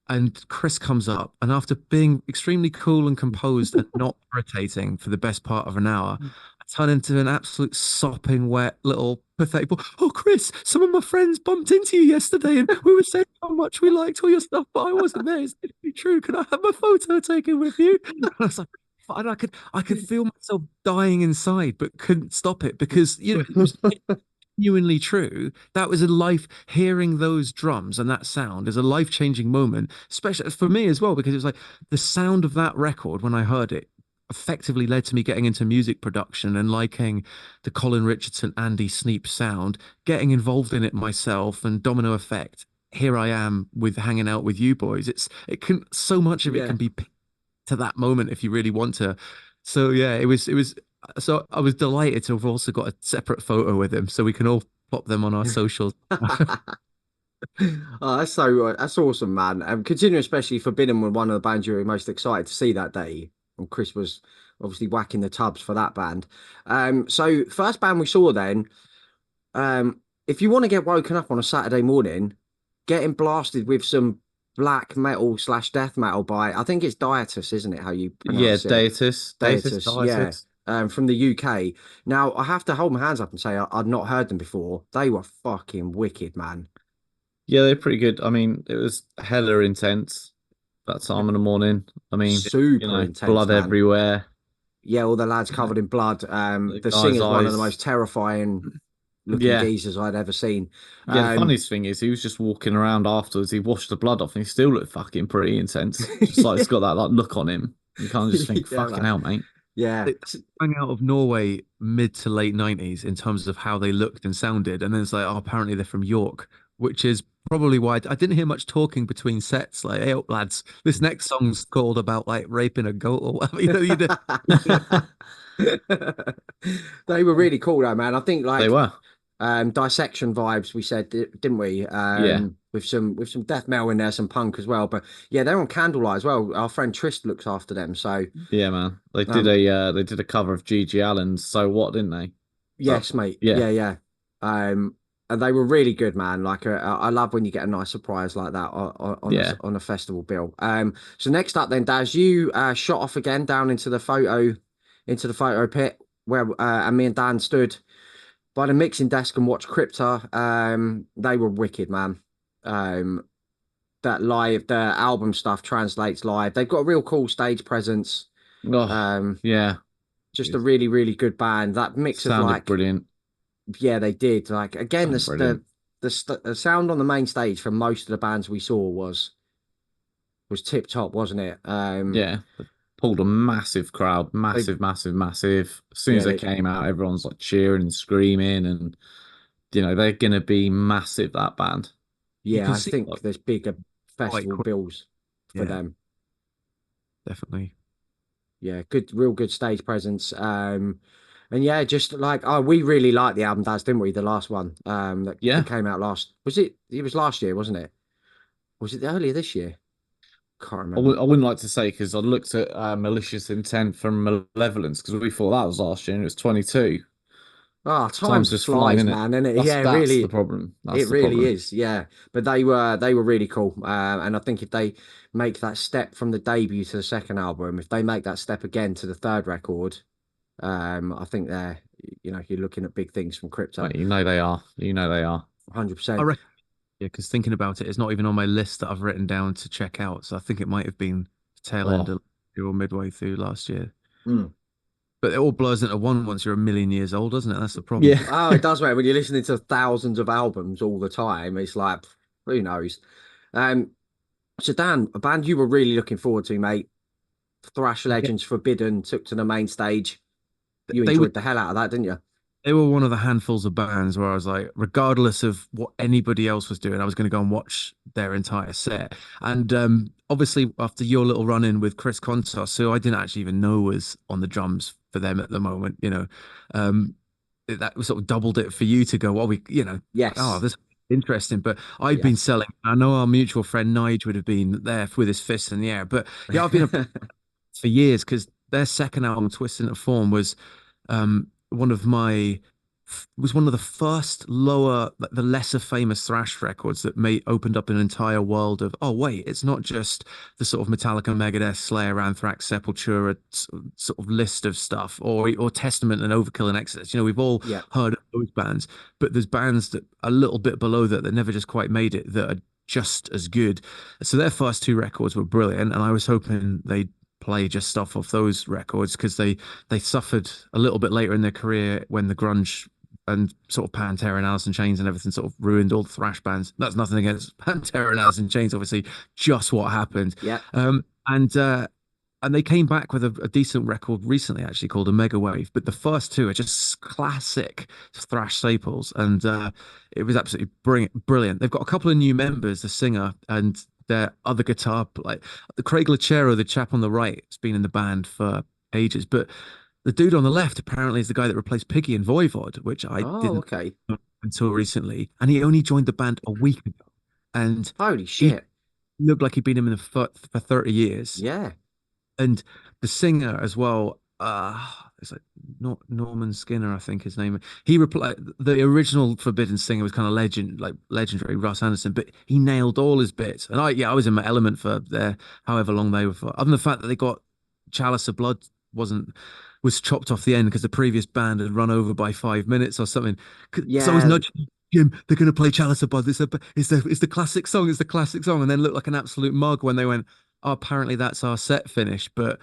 and Chris comes up, and after being extremely cool and composed and not irritating for the best part of an hour, I turn into an absolute sopping wet little pathetic boy. Oh, Chris, some of my friends bumped into you yesterday, and we were saying how much we liked all your stuff, but I wasn't there. Is it true? Can I have my photo taken with you? And I was like, and I could feel myself dying inside, but couldn't stop it because it was genuinely true. That was a life hearing those drums and that sound is a life-changing moment, especially for me as well, because it was like the sound of that record when I heard it effectively led to me getting into music production and liking the Colin Richardson, Andy Sneap sound, getting involved in it myself and domino effect. Here I am with hanging out with you boys. It can so much of it Yeah. can be pinned to that moment if you really want to. So yeah, it was so I was delighted to have also got a separate photo with him so we can all plop them on our socials. Oh, that's awesome, man. Considering especially for being with one of the bands you were most excited to see that day, and Chris was obviously whacking the tubs for that band. So first band we saw then, if you want to get woken up on a Saturday morning, getting blasted with some black metal slash death metal by I think it's Dietus, isn't it? How you Yeah, pronounce it? Deities, Yeah. From the UK. Now I have to hold my hands up and say I'd not heard them before. They were fucking wicked, man. Yeah, they're pretty good. I mean, it was hella intense that time in the morning. I mean, Super intense, blood man. everywhere. Yeah, all the lads You know, covered in blood. the The guy's singer's one of the eyes. most terrifying looking Yeah. geezers I'd ever seen. Yeah, the Um, funniest thing is he was just walking around afterwards. He washed the blood off and he still looked fucking pretty intense. Just like it's got that like look on him. You can't just think, yeah, fucking man. hell, mate. Yeah. They sprang out of Norway mid to late 90s in terms of how they looked and sounded. And then it's like, oh, apparently they're from York, which is probably why I didn't hear much talking between sets. Like, hey, up, lads, this next song's called about like raping a goat or whatever. They were really cool though, man. I think They like were. dissection vibes we said, didn't we? Yeah. With some death metal in there, some punk as well. But yeah, they're on Candlelight as well. Our friend Trist looks after them. So Yeah, man. um They did a cover of G.G. Allen's So What, didn't they? But yes, mate. yeah. Yeah, yeah. And they were really good, man. Like I love when you get a nice surprise like that Yeah. on a festival bill. So next up then, Daz, you shot off again down into the photo pit where and me and Dan stood by the mixing desk and watched Crypta. They were wicked, man. Um, the album stuff translates live. They've got a real cool stage presence. Oh, Um, yeah. just a It really, really good band. That mix of sounded like, brilliant. yeah, they did. Like again, Sounded brilliant. the sound on the main stage for most of the bands we saw was tip top, wasn't it? Yeah. Pulled a massive crowd, They, massive, massive, massive. As soon as yeah, they came out, everyone's like cheering and screaming, and they're gonna be massive. That band. You yeah. can I see think like, there's bigger quite festival quick. bills for Yeah, them. definitely. Yeah, good, real good stage presence. And yeah, just like we really liked the album Daz, didn't we? The last one that Yeah. came out last. Was it? It was last year, wasn't it? Was it earlier this year? Can't remember. I wouldn't like to say because I looked at Malicious Intent from Malevolence because we thought that was last year and it was 22. Oh, Time's time just flying, flies, isn't it? man, isn't it? That's Yeah, that's the really, problem. That's it the really problem. is. Yeah, but they were really cool, and I think if they make that step from the debut to the second album, if they make that step again to the third record, I think they're you're looking at big things from Crypto, Like, you know they are. You know they are. 100%. I reckon, yeah, because thinking about it, it's not even on my list that I've written down to check out. So I think it might have been the tail end Oh, of or midway through last year. Mm. But it all blurs into one once you're a million years old, doesn't it? That's the problem. yeah. Oh, it does, mate. When you're listening to thousands of albums all the time, it's like, who knows? Um, so Dan, a band you were really looking forward to, mate. Thrash Yeah, Legends Forbidden took to the main stage. You they were enjoyed the hell out of that, didn't you? they were one of the handfuls of bands where I was like, regardless of what anybody else was doing, I was going to go and watch their entire set. And obviously, after your little run in with Chris Kontos, who I didn't actually even know was on the drums for them at the moment, um, that sort of doubled it for you to go, well, oh, Yes. this is interesting. But I'd been Yes. selling. I know our mutual friend Nige would have been there with his fists in the air. But yeah, I've been for years because their second album, Twist into Form, one of my was one of the first like, the lesser famous thrash records that made opened up an entire world of, oh wait, it's not just the sort of Metallica, Megadeth, Slayer, Anthrax, Sepultura sort of list of stuff, or Testament and Overkill and Exodus. We've all Yeah. heard of those bands, but there's bands that a little bit below that never just quite made it that are just as good. So their first two records were brilliant, and I was hoping they'd play just stuff off those records because they suffered a little bit later in their career when the grunge and sort of Pantera and Alice in Chains and everything sort of ruined all the thrash bands. That's nothing against Pantera and Alice in Chains, obviously, just what happened. Yeah. And they came back with a decent record recently, actually called a Mega Wave. But the first two are just classic thrash staples, and it was absolutely brilliant. They've got a couple of new members, the singer and their other guitar, like the Craig Lachero, the chap on the right, has been in the band for ages, but the dude on the left apparently is the guy that replaced Piggy and Voivod, which I Oh, didn't okay. know until recently. And he only joined the band a week ago. And Holy he shit. looked like he'd been in the for 30 years. Yeah. And the singer as well, it's like Norman Skinner, I think his name. He replied the original Forbidden singer was kind of legendary, Russ Anderson, but he nailed all his bits. And I was in my element for their however long they were for. Other than the fact that they got Chalice of Blood was chopped off the end because the previous band had run over by 5 minutes or something. So I was Yeah. nudging Jim, they're going to play Chalice of Blood. It's the classic song. It's the classic song. And then looked like an absolute mug when they went, oh, apparently that's our set finish. But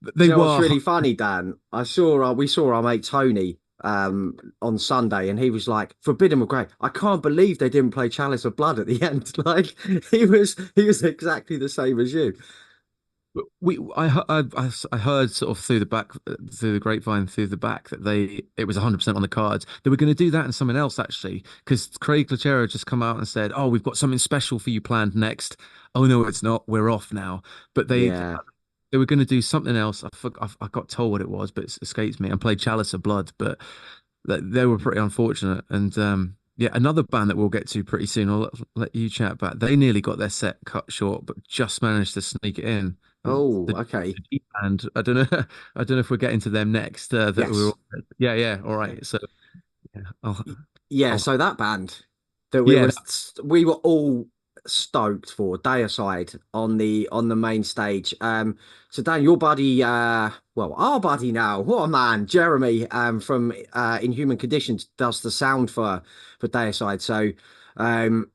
Do they you know what's were, really funny, Dan? We saw our mate Tony on Sunday, and he was like, Forbidden were great. I can't believe they didn't play Chalice of Blood at the end. Like he was exactly the same as you. I heard sort of through the grapevine, through the back that it was 100% on the cards. They were going to do that and something else actually, because Craig Lachero just come out and said, "Oh, we've got something special for you planned next." Oh no, it's not. We're off now. But Yeah. they were going to do something else. I got told what it was, but it escapes me. And played Chalice of Blood, but they were pretty unfortunate. And yeah, another band that we'll get to pretty soon. I'll let you chat about. They nearly got their set cut short, but just managed to sneak it in. Oh, The okay. G band. I don't know. I don't know if we're getting to them next. Yes. Yeah, yeah. All right. So yeah, Yeah, I'll, so that band that yeah. we were all stoked for Deicide on the main stage. So Dan, your buddy, well, our buddy now, what a man, Jeremy, from Inhuman Conditions does the sound for Deicide. So, um,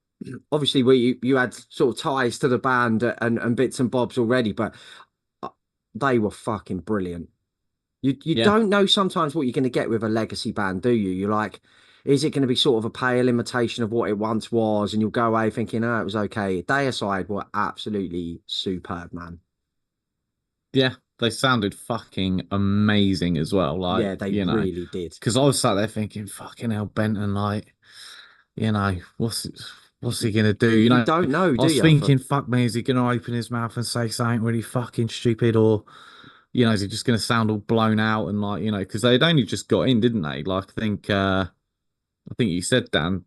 obviously you had sort of ties to the band and bits and bobs already, but uh, they were fucking brilliant. You Yeah. don't know sometimes what you're going to get with a legacy band, do you? You're like, is it going to be sort of a pale imitation of what it once was? And you'll go away thinking, oh, it was okay. Deicide were absolutely superb, man. Yeah. They sounded fucking amazing as well. Yeah, Like, they really did. because I was sat there thinking, fucking hell, Benton, like, what's he gonna do? You don't know, I do was you? thinking, fuck me, is he gonna open his mouth and say something really fucking stupid, or is it just going to sound all blown out and like, because they'd only just got in, didn't they? Like I think you said, Dan,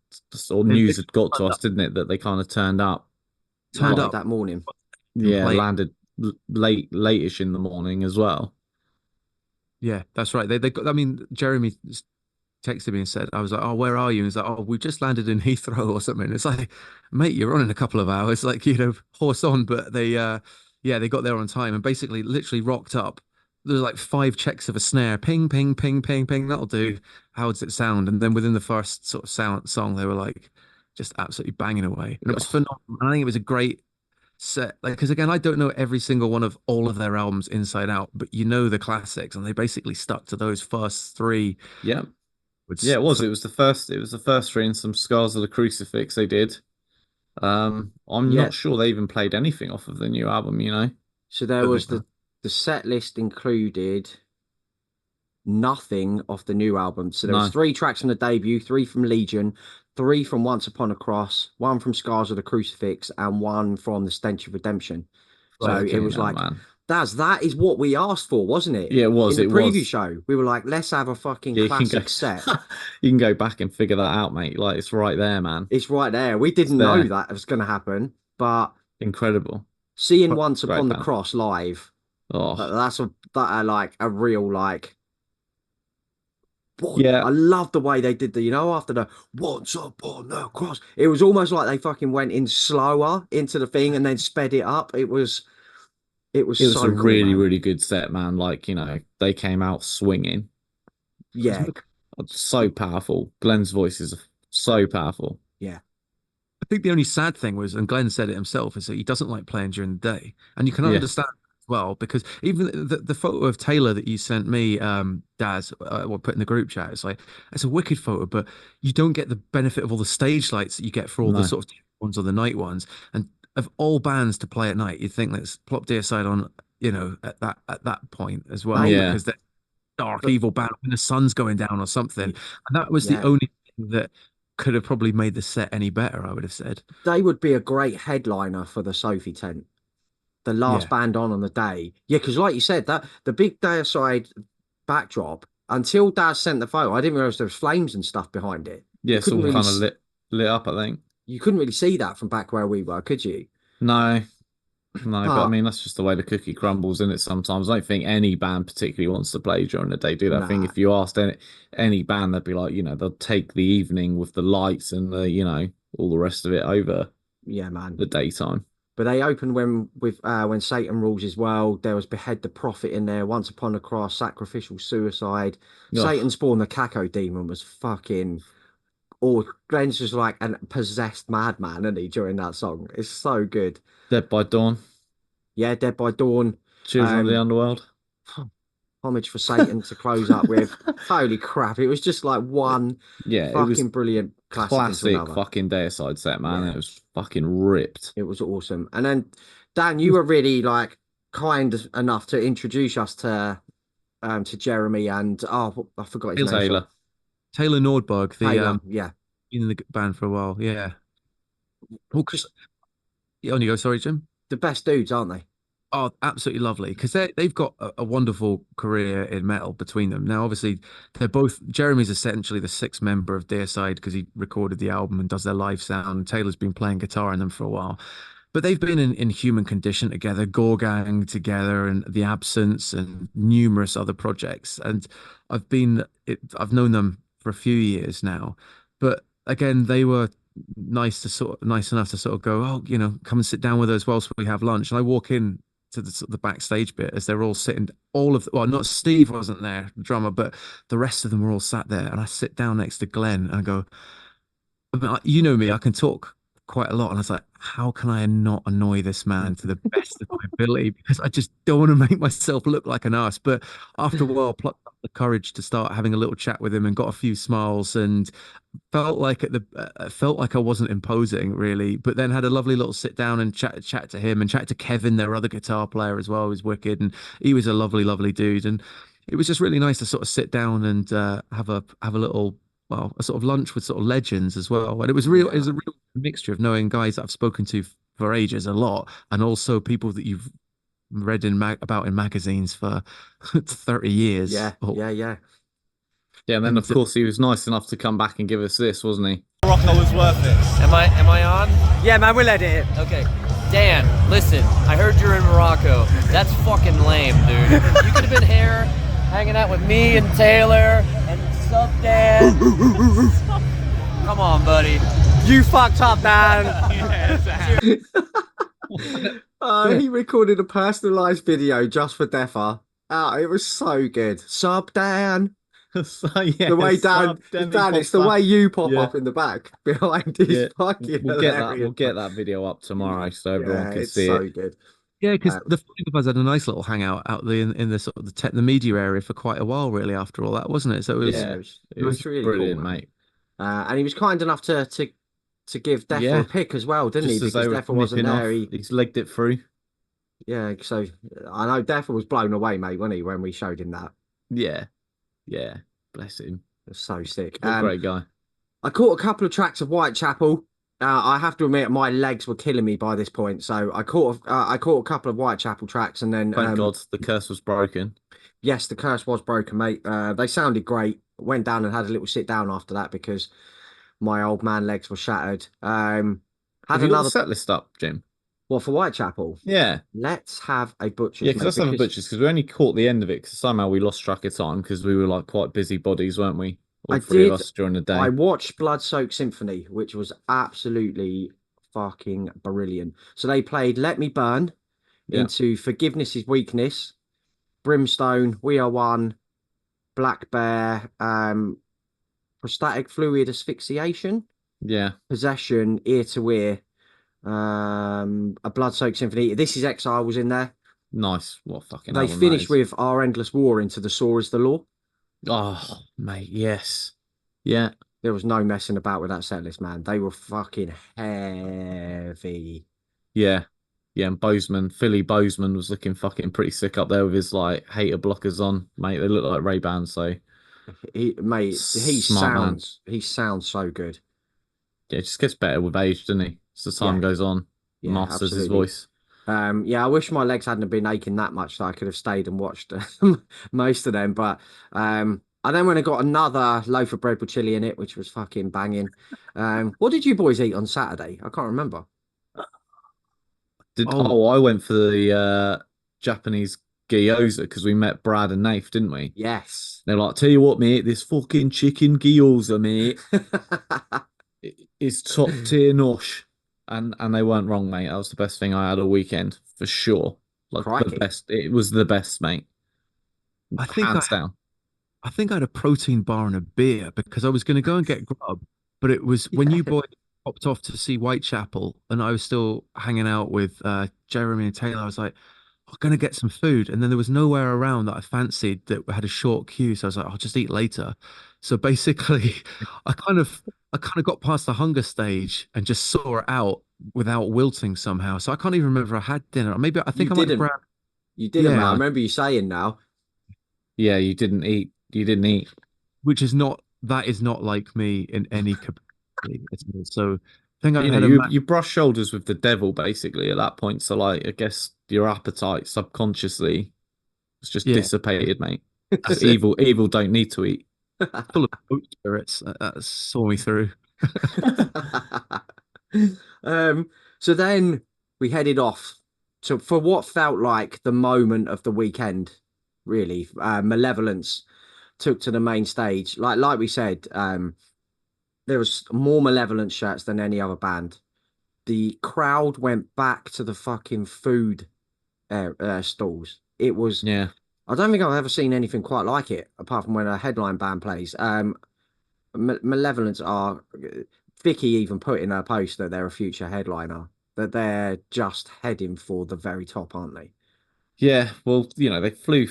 or They news literally had got to turned us, up, didn't it? That they kind of turned up, turned landed like, up that morning. and yeah, played. landed late-ish in the morning as well. Yeah, that's right. They got. I mean, Jeremy texted me and said, I was like, "Oh, where are you?" And he's like, "Oh, we just landed in Heathrow or something." It's like, mate, you're on in a couple of hours, like horse on. But yeah, they got there on time and basically, literally rocked up. There's like 5 checks of a snare, ping, ping, ping, ping, ping. That'll do. How does it sound? And then within the first sort of song, they were like, just absolutely banging away, and it was Oh, phenomenal. I think it was a great set, like, because again, I don't know every single one of all of their albums inside out, but the classics, and they basically stuck to those first three. yeah, yeah, Which it was. It was the first. It was the first three and some Scars of the Crucifix they did. I'm Yeah. not sure they even played anything off of the new album. So there was the set list included nothing off the new album. So there was No. 3 tracks from the debut, 3 from Legion, 3 from Once Upon a Cross, 1 from Scars of the Crucifix, and 1 from The Stench of Redemption. So right. it Fucking was hell, like, man. that is what we asked for, wasn't it? Yeah, it was. In the It preview was. show, we were like, let's have a fucking Yeah, you can go. classic set. You can go back and figure that out, mate. Like it's right there, man. It's right there. We It's didn't know there. that was going to happen, but Incredible. seeing Once Great Upon the band. Cross live, Oh, like a real like. What? yeah. I love the way they did after the Once Upon the Cross. It was almost like they fucking went in slower into the thing and then sped it up. It was It was a so cool, really, man. really good set, man. Like, they came out swinging. It's Yeah, So powerful. Glenn's voice is so powerful. yeah, I think the only sad thing was, and Glenn said it himself, is that he doesn't like playing during the day, and you can Yeah. understand as well because even the photo of Taylor that you sent me, Daz, or put in the group chat, it's a wicked photo, but you don't get the benefit of all the stage lights that you get for all the No. sort of ones or the night ones, and of all bands to play at night, you'd think let's plop Deicide on, at that point as well They- Yeah. because they're dark, but evil band when the sun's going down or something, and that was the yeah, only thing that could have probably made the set any better, I would have said. they would be a great headliner for the Sophie tent. The last Yeah. band on the day. Yeah, because like you said, that the big Deicide backdrop. Until Daz sent the photo, I didn't realize there was flames and stuff behind it. Yeah, You it's couldn't all really, kind of lit up, I think. you couldn't really see that from back where we were, could you? No, no, but I But mean that's just the way the cookie crumbles, isn't it? Sometimes I don't think any band particularly wants to play during the day, do they? I think nah, if you asked any band, they'd be like, they'll take the evening with the lights and all the rest of it over yeah, man. the daytime. But they opened when Satan Rules as well. There was Behead the Prophet in there, Once Upon a Cross, Sacrificial Suicide. Oh, Satan Spawn the Caco Demon was fucking or Glenn's just like a possessed madman, isn't he, during that song? It's so good. Dead by Dawn, Yeah, Dead by Dawn. Children of the Um Underworld. Homage for Satan to close up with. Holy crap. It was just like one Yeah, it was fucking brilliant classic into classic another. fucking Deicide set, man. Yeah, It was fucking ripped. it was awesome. And then Dan, you were really like kind enough to introduce us to Jeremy and I forgot his Neil name. Taylor. Taylor Nordberg, the Taylor, yeah. been in the band for a while. Yeah. Oh, yeah, on you go. Sorry, Jim. The best dudes, aren't they? Oh, absolutely lovely because they've got a wonderful career in metal between them. Now, obviously, they're both. Jeremy's essentially the sixth member of Deicide because he recorded the album and does their live sound. Taylor's been playing guitar in them for a while, but they've been in Human Condition together, Gore Gang together, and The Absence, and numerous other projects. And I've known them for a few years now, but again, they were nice enough to sort of go, oh, come and sit down with us whilst we have lunch. And I walk in to the backstage bit as they're all sitting, well, not Steve wasn't there, the drummer, but the rest of them were all sat there. And I sit down next to Glenn and I go, I mean, you know me, I can talk quite a lot. And I was like, how can I not annoy this man to the best of my ability? Because I just don't want to make myself look like an ass. But after a while, plucked up the courage to start having a little chat with him and got a few smiles and felt like I wasn't imposing really, but then had a lovely little sit down and chat to him and chat to Kevin, their other guitar player as well, who was wicked, and he was a lovely dude, and it was just really nice to sort of sit down and have a little, well, a sort of lunch with sort of legends as well, and it was Yeah. a real mixture of knowing guys that I've spoken to for ages a lot, and also people that you've read about in magazines for 30 years. Yeah, yeah, yeah. Yeah, and then of course he was nice enough to come back and give us this, wasn't he? Morocco was worth it. Am I on? Yeah, man, we'll edit it. Okay. Dan, listen, I heard you're in Morocco. That's fucking lame, dude. You could have been here hanging out with me and Taylor and Sub Dan. Come on, buddy. You fucked up, man. He recorded a personalised video just for Deffa. It was so good. Sub Dan. So, yeah, The way Dan, it's the way you pop up in the back behind his fucking We'll get that video up tomorrow so everyone can see so it. good. Yeah, because the Flying Buffers had a nice little hangout out in the sort of the media area for quite a while, really. After all that, wasn't it? So it was really brilliant, cool, mate. And he was kind enough to give Deffa a pick as well, didn't he? Just Because Deffa wasn't there. He's legged it through. Yeah, so I know Deffa was blown away, mate, wasn't he, when we showed him that? Yeah, bless him. It was so sick. What a great guy. I caught a couple of tracks of Whitechapel. I have to admit, my legs were killing me by this point. So I caught a couple of Whitechapel tracks, and then Thank God the curse was broken. Yes, the curse was broken, mate. They sounded great. Went down and had a little sit down after that because my old man legs were shattered. Have you got the set list up, Jim? Well, for Whitechapel? Yeah. Let's have a butcher's. Yeah, because let's have a butcher's, because we only caught the end of it because somehow we lost track of time because we were like quite busy bodies, weren't we? All three of us during the day. I watched Bloodstock Symphony, which was absolutely fucking brilliant. So they played Let Me Burn into Forgiveness is Weakness, Brimstone, We Are One, Black Bear, Prostatic Fluid Asphyxiation, Possession, Ear to Ear, a Bloodstock Symphony. This Is Exile was in there. Nice. What fucking They finished with Our Endless War into The Saw Is the Law. Oh, mate, yes. Yeah. There was no messing about with that set list, man. They were fucking heavy. Yeah. Yeah, and Philly Bozeman was looking fucking pretty sick up there with his like hater blockers on, mate. They look like Ray-Bans, so he sounds so good. Yeah, it just gets better with age, doesn't he? As the time goes on, masters his voice. I wish my legs hadn't been aching that much so I could have stayed and watched most of them. But I then went and got another loaf of bread with chili in it, which was fucking banging. What did you boys eat on Saturday? I can't remember. I went for the Japanese gyoza because we met Brad and Nath, didn't we? Yes. They're like, tell you what, mate, this fucking chicken gyoza, mate, is top tier nosh. And they weren't wrong, mate. That was the best thing I had all weekend, for sure. Like the best. It was the best, mate. Hands down. I think I had a protein bar and a beer because I was going to go and get grub, but it was when you boys popped off to see Whitechapel and I was still hanging out with Jeremy and Taylor. I was like, I'm going to get some food. And then there was nowhere around that I fancied that had a short queue. So I was like, I'll just eat later. So basically, I kind of got past the hunger stage and just saw it out without wilting somehow. So I can't even remember if I had dinner. Maybe I think I might have grabbed. You didn't, man. I remember you saying now. Yeah, you didn't eat. You didn't eat. Which is not, that is not like me in any capacity. So I think you brush shoulders with the devil basically at that point. So like, I guess your appetite subconsciously was just dissipated, mate. Evil don't need to eat. Full of boat spirits that saw me through. So then we headed off for what felt like the moment of the weekend, really. Malevolence took to the main stage. Like we said, there was more Malevolence shirts than any other band. The crowd went back to the fucking food stalls. It was I don't think I've ever seen anything quite like it, apart from when a headline band plays. Malevolence are... Vicky even put in her post that they're a future headliner, that they're just heading for the very top, aren't they? Yeah, well, they flew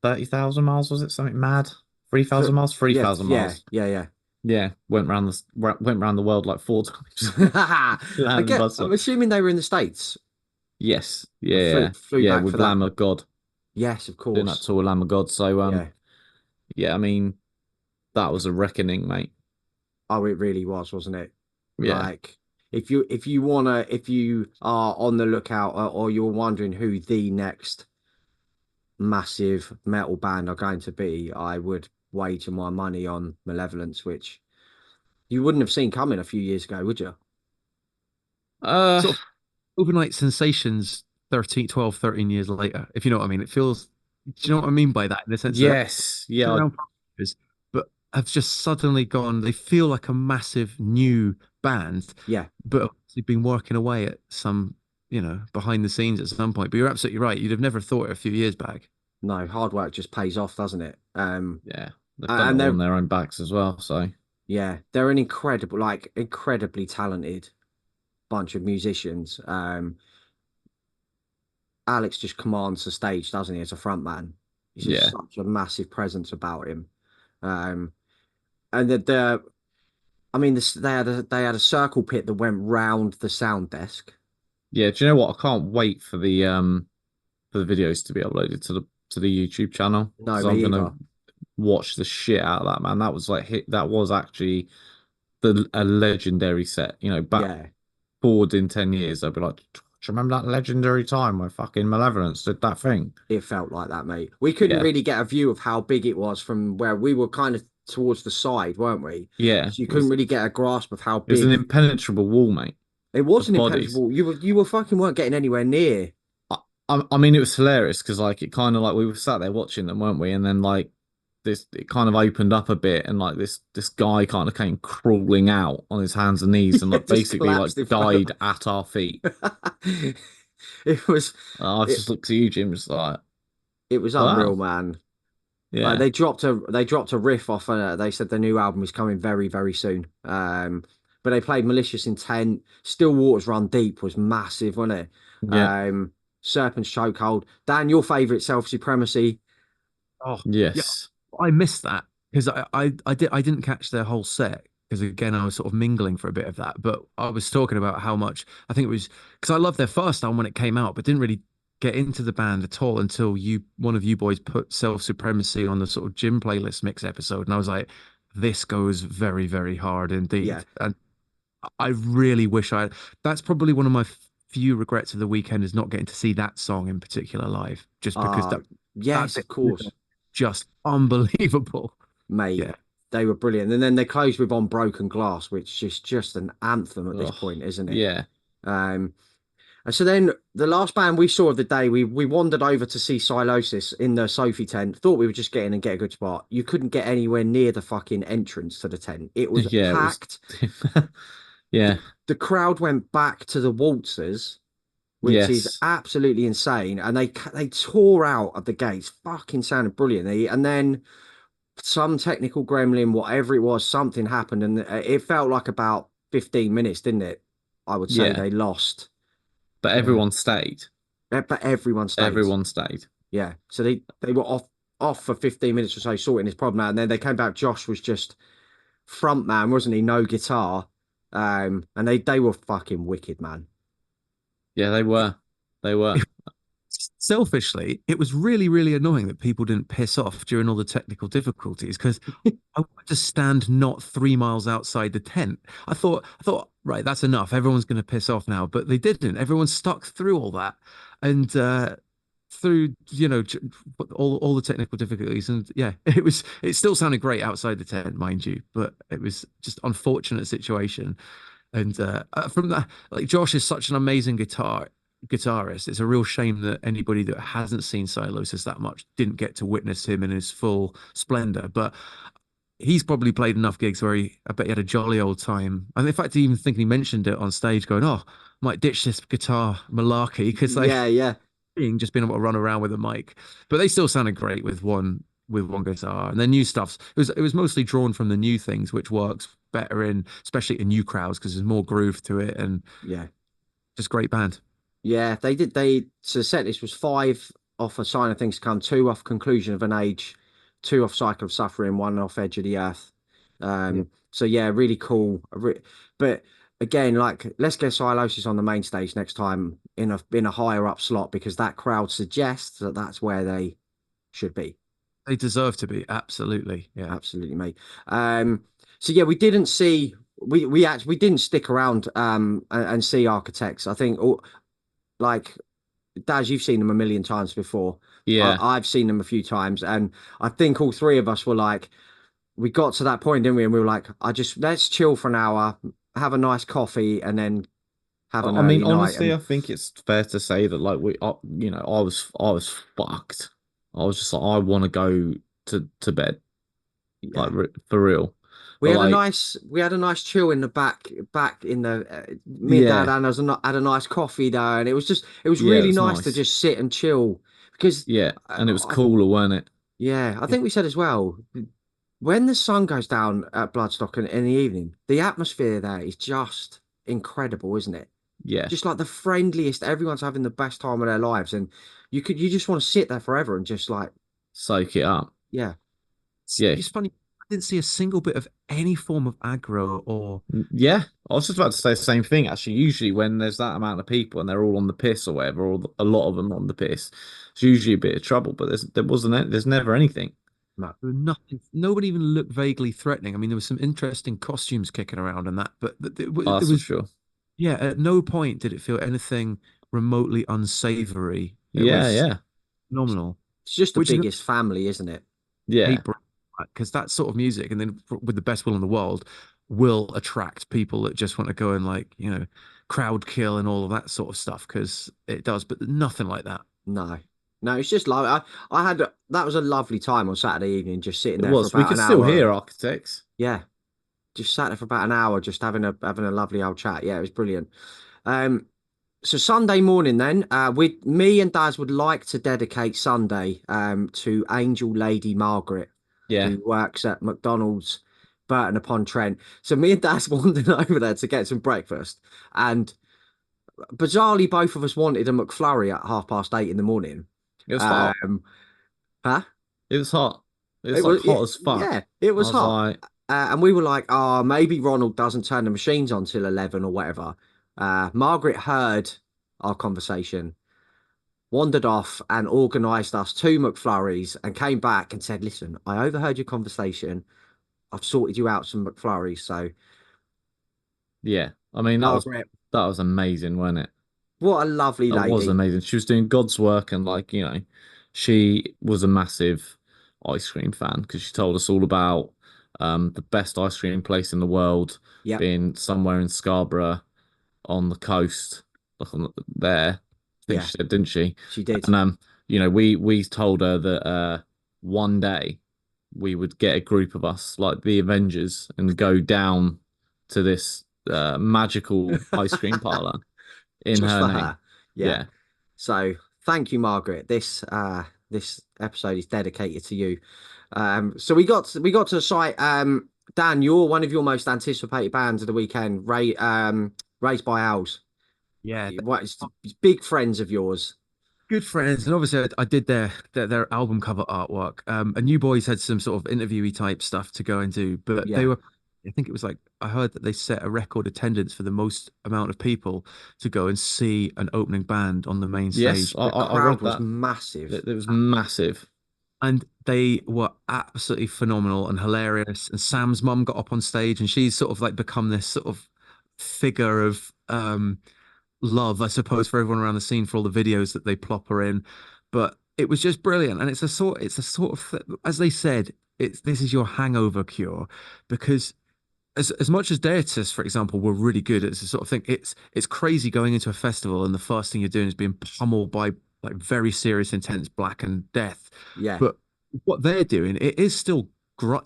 30,000 miles, was it? Something mad? 3,000 miles? 3,000 miles. Yeah. Went around the world like 4 times. I'm assuming they were in the States. Yes. Flew back with for Lamb that. of God. Yes, of course. Doing that tour, Lamb of God. So, I mean, that was a reckoning, mate. Oh, it really was, wasn't it? Yeah. Like, if you are on the lookout, or you're wondering who the next massive metal band are going to be, I would wager my money on Malevolence, which you wouldn't have seen coming a few years ago, would you? Uh, Sort of overnight sensations 13, 12, 13 years later, if you know what I mean. It feels, do you know what I mean by that? In the sense that yes, they're yeah, around for years, but have just suddenly gone, they feel like a massive new band, Yeah, but they've been working away at some, behind the scenes at some point. But you're absolutely right. You'd have never thought it a few years back. no, hard work just pays off, doesn't it? yeah. They've done it And all they're on their own backs as well. So yeah, they're an incredibly talented bunch of musicians. Alex just commands the stage, doesn't he, as a front man? He's just yeah, such a massive presence about him. Um, and I mean, they had a circle pit that went round the sound desk. yeah. Do you know what? I can't wait for the videos to be uploaded to the YouTube channel No, because me I'm gonna either. watch the shit out of that, man. That was like that was actually a legendary set. You know, back Yeah, forward in 10 years, I'd be like, do you remember that legendary time where fucking Malevolence did that thing? it felt like that, mate. We couldn't Yeah, really get a view of how big it was from where we were, kind of towards the side, weren't we? yeah. So you couldn't really get a grasp of how It was an big impenetrable wall, mate, it was. of An bodies. impenetrable. You were fucking weren't getting anywhere near. I mean, it was hilarious because like it kind of like we were sat there watching them, weren't we? And then like this, it kind of opened up a bit, and like this guy kind of came crawling out on his hands and knees, and like Just basically like collapsed in front died at our feet. It was I it, just looked at you, Jim, just like, it was unreal, wow, man. yeah, They dropped a riff off. They said the new album is coming very, very soon. But they played Malicious Intent. Still Waters Run Deep was massive, wasn't it? yeah, Um, Serpent's Chokehold. Dan, your favorite, Self Supremacy. Oh, yeah, yes, I missed that because I didn't catch their whole set because again I was sort of mingling for a bit of that. But I was talking about how much I think it was because I loved their first album when it came out, but didn't really get into the band at all until one of you boys put Self Supremacy on the sort of gym playlist mix episode, and I was like, this goes very, very hard indeed. Yeah. And I really wish I. That's probably one of my few regrets of the weekend is not getting to see that song in particular live, just because Uh, that yes, bit of course, just unbelievable. mate. Yeah. They were brilliant. And then they closed with On Broken Glass, which is just an anthem at this ugh, point, isn't it? yeah, Um, and so then the last band we saw of the day, we wandered over to see Silosis in the Sophie tent. Thought we were just getting and get a good spot. You couldn't get anywhere near the fucking entrance to the tent. It was yeah, it was, packed. yeah, The crowd went back to the waltzers, which is yes, absolutely insane. And they tore out of the gates. Fucking sounded brilliantly. And then some technical gremlin, whatever it was, something happened, and it felt like about 15 minutes, didn't it? I would say yeah, they lost. but Yeah. everyone stayed. But everyone stayed. Everyone stayed. Yeah. So they were off for 15 minutes or so sorting his problem out. And then they came back. Josh was just front man, wasn't he? No guitar. And they were fucking wicked, man. Yeah, they were. They were. Selfishly, it was really, really annoying that people didn't piss off during all the technical difficulties because I wanted to stand not 3 miles outside the tent. I thought, right, that's enough. Everyone's going to piss off now, but they didn't. Everyone stuck through all that and through, all the technical difficulties. And yeah, it still sounded great outside the tent, mind you, but it was just unfortunate situation. And from that, like Josh is such an amazing guitarist. It's a real shame that anybody that hasn't seen Silosis that much didn't get to witness him in his full splendor. But he's probably played enough gigs where I bet he had a jolly old time. And in fact, I even think he mentioned it on stage, going, "Oh, I might ditch this guitar malarkey because like Yeah. just being able to run around with a mic." But they still sounded great with one guitar, and their new stuffs. It was mostly drawn from the new things, which works better especially in new crowds because there's more groove to it and Yeah. just great band. Yeah. So the set list was 5 off A Sign of Things to Come, 2 off Conclusion of an Age, 2 off Cycle of Suffering, 1 off Edge of the Earth. Yeah. So yeah, really cool. But again, like, let's get Silosis on the main stage next time in a higher up slot, because that crowd suggests that that's where they should be. They deserve to be, absolutely. Yeah. Absolutely, mate. So yeah, we didn't see we didn't stick around and see Architects. I think like Daz, you've seen them a million times before. Yeah. I've seen them a few times, and I think all three of us were like, we got to that point, didn't we? And we were like, let's chill for an hour, have a nice coffee, and then have an I mean, early night. honestly, I think it's fair to say that like I was fucked. I was just like, I want to go to bed, Yeah. like for real. We But, had like, we had a nice chill in the back in the me and Dad and us had a nice coffee there, and it was Yeah, it really was nice to nice. just sit and chill because Yeah, and it was cooler, weren't it? yeah, I think we said as well, when the sun goes down at Bloodstock in the evening, the atmosphere there is just incredible, isn't it? Yeah, Just like the friendliest, everyone's having the best time of their lives, and you just want to sit there forever and just like, soak it up. yeah, Yeah, It's funny. I didn't see a single bit of any form of aggro or yeah. I was just about to say the same thing. Actually, usually when there's that amount of people and they're all on the piss or whatever, or a lot of them on the piss, it's usually a bit of trouble. But there's never anything. no, nothing. Nobody even looked vaguely threatening. I mean, there was some interesting costumes kicking around and that, but there Oh, that's was, for sure. yeah, at no point did it feel anything remotely unsavory. It Yeah, was yeah, phenomenal, it's just the which is biggest family, isn't it? yeah. because that sort of music, and then with the best will in the world, will attract people that just want to go and like crowd kill and all of that sort of stuff because it does. But nothing like that. No, no, it's just like I had that was a lovely time on Saturday evening, just sitting It there for was. We about could an still hour. hear Architects. Yeah, just sat there for about an hour, just having a lovely old chat. Yeah, it was brilliant. So Sunday morning, then, me and Daz would like to dedicate Sunday to Angel Lady Margaret, Yeah, who works at McDonald's, Burton upon Trent. So me and Daz wandered over there to get some breakfast, and bizarrely, both of us wanted a McFlurry at 8:30 in the morning. it was hot. Huh? It was hot. It was It like was, hot as yeah, fuck. it I was was hot. like, And we were like, oh, maybe Ronald doesn't turn the machines on till 11 or whatever. Margaret heard our conversation, wandered off and organised us two McFlurries and came back and said, listen, I overheard your conversation. I've sorted you out some McFlurries. So, yeah. I mean, Margaret, that was amazing, wasn't it? what a lovely That was lady. amazing. She was doing God's work, and like, she was a massive ice cream fan because she told us all about the best ice cream place in the world Yep. being somewhere in Scarborough on the coast, like there. I think Yeah. she said, didn't she? She did. And we told her that one day we would get a group of us like the Avengers and go down to this magical ice cream parlor in Just her for name. her. Yeah. So thank you, Margaret. This episode is dedicated to you. So we got to the site. Dan, you're one of your most anticipated bands of the weekend. Raised by Owls. Yeah, It's big friends of yours. good friends, and obviously I did their album cover artwork. And you boys had some sort of interviewee type stuff to go and do, but Yeah. they were. I think it was like I heard that they set a record attendance for the most amount of people to go and see an opening band on the main Yes, stage, I Crowd read was that. massive. It was massive. and they were absolutely phenomenal and hilarious. And Sam's mum got up on stage, and she's sort of like become this sort of figure of love, I suppose, for everyone around the scene for all the videos that they plop her in. But it was just brilliant, and it's a sort of, as they said, this is your hangover cure, because as much as Deities, for example, were really good, it's the sort of thing. It's crazy going into a festival and the first thing you're doing is being pummeled by like very serious, intense black and death. Yeah. But what they're doing, it is still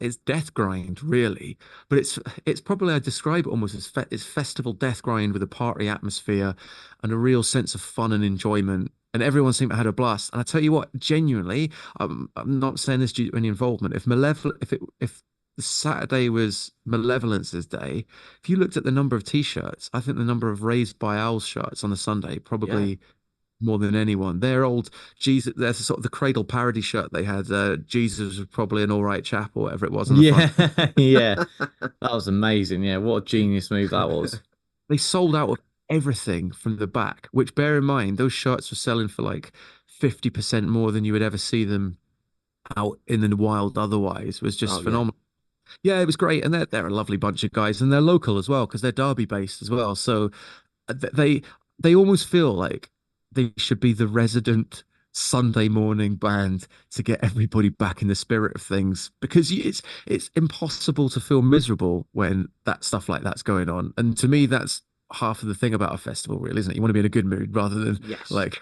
it's death grind, really. But it's probably, I describe it almost as it's festival death grind with a party atmosphere and a real sense of fun and enjoyment. And everyone seemed to have had a blast. And I tell you what, genuinely, I'm not saying this due to any involvement. If the Saturday was Malevolence's day, if you looked at the number of t-shirts, I think the number of Raised by Owls shirts on the Sunday probably more than anyone. Their old Jesus, there's sort of the Cradle parody shirt they had. Jesus was probably an all right chap or whatever it was on the front. Yeah. That was amazing. Yeah, what a genius move that was. They sold out of everything from the back, which, bear in mind, those shirts were selling for like 50% more than you would ever see them out in the wild otherwise. Was just Oh, yeah. phenomenal. Yeah, it was great, and they're a lovely bunch of guys, and they're local as well because they're Derby based as well. So they they almost feel like they should be the resident Sunday morning band to get everybody back in the spirit of things because it's impossible to feel miserable when that stuff like that's going on. And to me, that's half of the thing about a festival, really, isn't it? You want to be in a good mood rather than Yes. like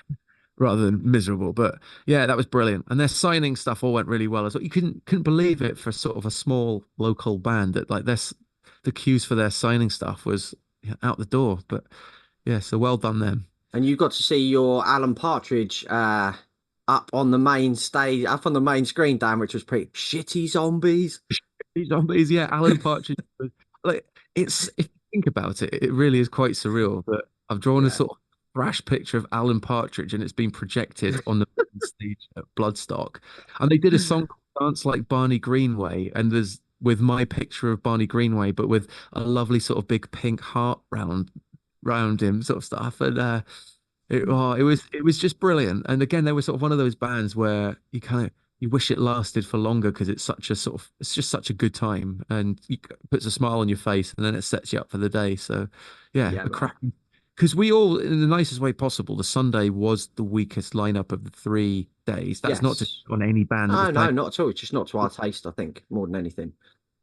rather than miserable. But yeah, that was brilliant. And their signing stuff all went really well as well. You couldn't believe it for sort of a small local band that like this the queues for their signing stuff was out the door. But yeah, so well done them. And you got to see your Alan Partridge up on the main stage, up on the main screen, Dan, which was pretty shitty zombies. Zombies, yeah, Alan Partridge. Like it's if you think about it, it really is quite surreal that I've drawn a Yeah. sort of thrash picture of Alan Partridge and it's been projected on the main stage at Bloodstock. And they did a song called Dance Like Barney Greenway, and there's with my picture of Barney Greenway, but with a lovely sort of big pink heart round him, sort of stuff. And it was just brilliant. And again, they were sort of one of those bands where you wish it lasted for longer because it's such a sort of it's just such a good time and it puts a smile on your face and then it sets you up for the day. So yeah, Yeah, a cracking because we all in the nicest way possible. The Sunday was the weakest lineup of the 3 days. That's not to Yes. on any band that No, was no, playing. not at all. It's just not to our taste, I think, more than anything.